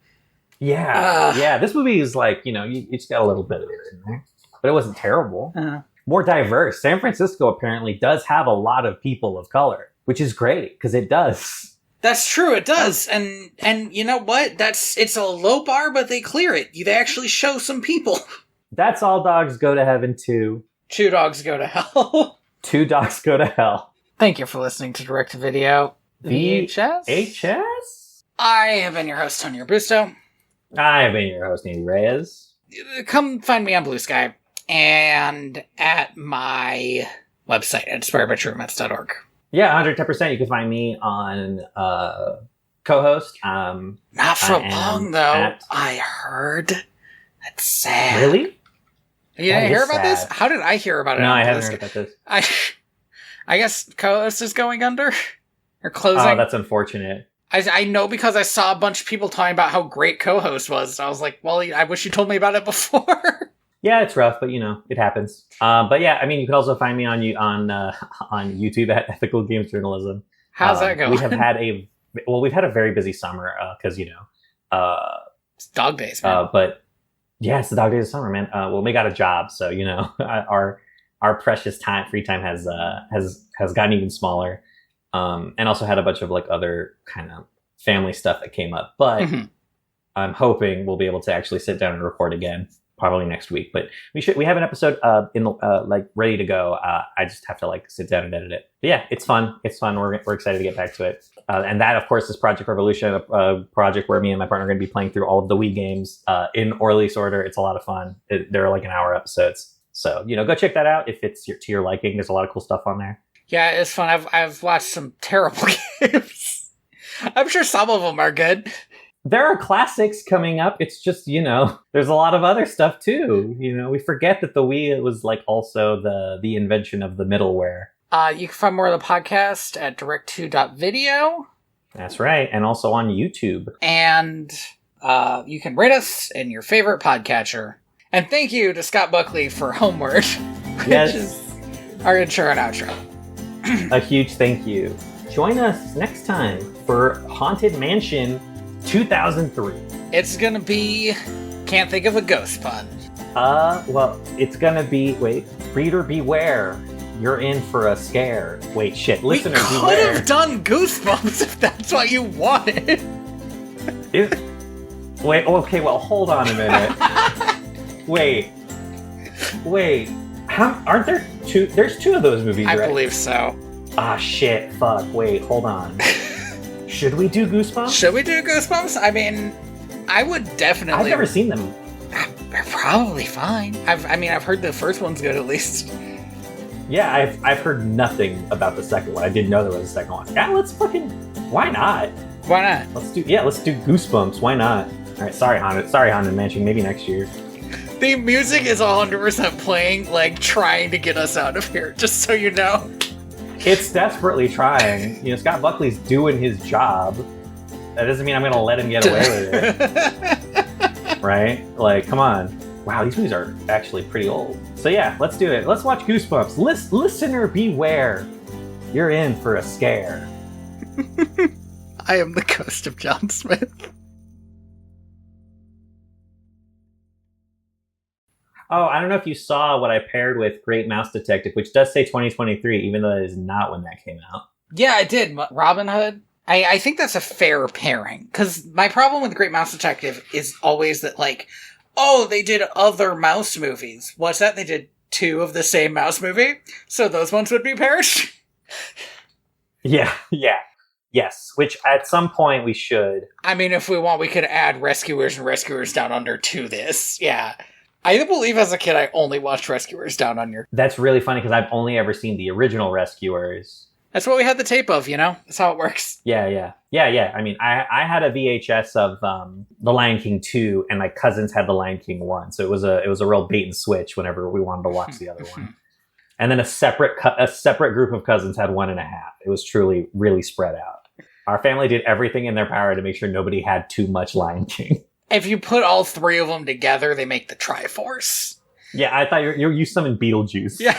Yeah, this movie is like, you just got a little bit of it in there. but it wasn't terrible. Uh-huh. More diverse. San Francisco apparently does have a lot of people of color, which is great because it does. That's true, it does. And you know what? It's a low bar, but they clear it. They actually show some people. That's All Dogs Go to Heaven 2. 2 dogs go to hell. 2 dogs go to hell. Thank you for listening to Direct to Video VHS. VHS? I have been your host, Tony Robusto. I have been your host, Nate Reyes. Come find me on Blue Sky and at my website at inspiredbytruemets.org. Yeah, 110%. You can find me on co-host. Not for long, though. I heard. That's sad. Really? You didn't hear about this? How did I hear about it? No, I haven't heard about this. I guess co-host is going under? Or closing? Oh, that's unfortunate. I know because I saw a bunch of people talking about how great co-host was. I was like, well, I wish you told me about it before. Yeah, it's rough, but it happens. But yeah, I mean, you can also find me on YouTube at Ethical Games Journalism. How's that going? We've had a very busy summer because it's dog days, man. But yeah, it's the dog days of summer, man. We got a job, so our precious free time has gotten even smaller, and also had a bunch of other kind of family stuff that came up. But I'm hoping we'll be able to actually sit down and record again. Probably next week, but we have an episode ready to go. I just have to sit down and edit it. But yeah, it's fun. We're excited to get back to it. And that, of course, is Project Revolution, a project where me and my partner are going to be playing through all of the Wii games in release order. It's a lot of fun. They're an hour episodes, so go check that out if it's to your liking. There's a lot of cool stuff on there. Yeah, it's fun. I've watched some terrible games. I'm sure some of them are good. There are classics coming up. It's just, there's a lot of other stuff too. We forget that the Wii was also the invention of the middleware. You can find more of the podcast at direct2.video. That's right. And also on YouTube. And you can rate us in your favorite podcatcher. And thank you to Scott Buckley for Homeward. Yes. Which is our intro and outro. A huge thank you. Join us next time for Haunted Mansion 2003. It's gonna be... Can't think of a ghost pun. Well, it's gonna be... Wait. Reader beware. You're in for a scare. Wait, shit. Listener beware. We could have done Goosebumps if that's what you wanted. Wait, okay, well, hold on a minute. Wait. Aren't there two? There's 2 of those movies, right? I believe so. Ah, shit. Fuck. Wait, hold on. Should we do Goosebumps? Should we do Goosebumps? I mean, I would definitely... I've never seen them. They're probably fine. I've heard the first one's good at least. Yeah, I've heard nothing about the second one. I didn't know there was a second one. Yeah, let's fucking... Why not? Why not? Let's do Goosebumps. Why not? All right, sorry, Haunted Mansion. Maybe next year. The music is 100% playing, trying to get us out of here, just so you know. It's desperately trying. Scott Buckley's doing his job. That doesn't mean I'm going to let him get away with it. Right? Come on. Wow, these movies are actually pretty old. So yeah, let's do it. Let's watch Goosebumps. Listener beware. You're in for a scare. I am the ghost of John Smith. Oh, I don't know if you saw what I paired with Great Mouse Detective, which does say 2023, even though that is not when that came out. Yeah, I did. Robin Hood. I think that's a fair pairing. Because my problem with Great Mouse Detective is always that, they did other mouse movies. What's that? They did 2 of the same mouse movie? So those ones would be paired? Yeah. Yes, which at some point we should. I mean, if we want, we could add Rescuers and Rescuers Down Under to this. Yeah. I believe as a kid I only watched Rescuers Down Under. That's really funny because I've only ever seen the original Rescuers. That's what we had the tape of, That's how it works. Yeah. I mean, I had a VHS of The Lion King 2, and my cousins had The Lion King 1. So it was a real bait and switch whenever we wanted to watch the other one. And then a separate group of cousins had 1.5. It was truly really spread out. Our family did everything in their power to make sure nobody had too much Lion King. If you put all 3 of them together, they make the Triforce. Yeah, I thought you summoned Beetlejuice. Yeah.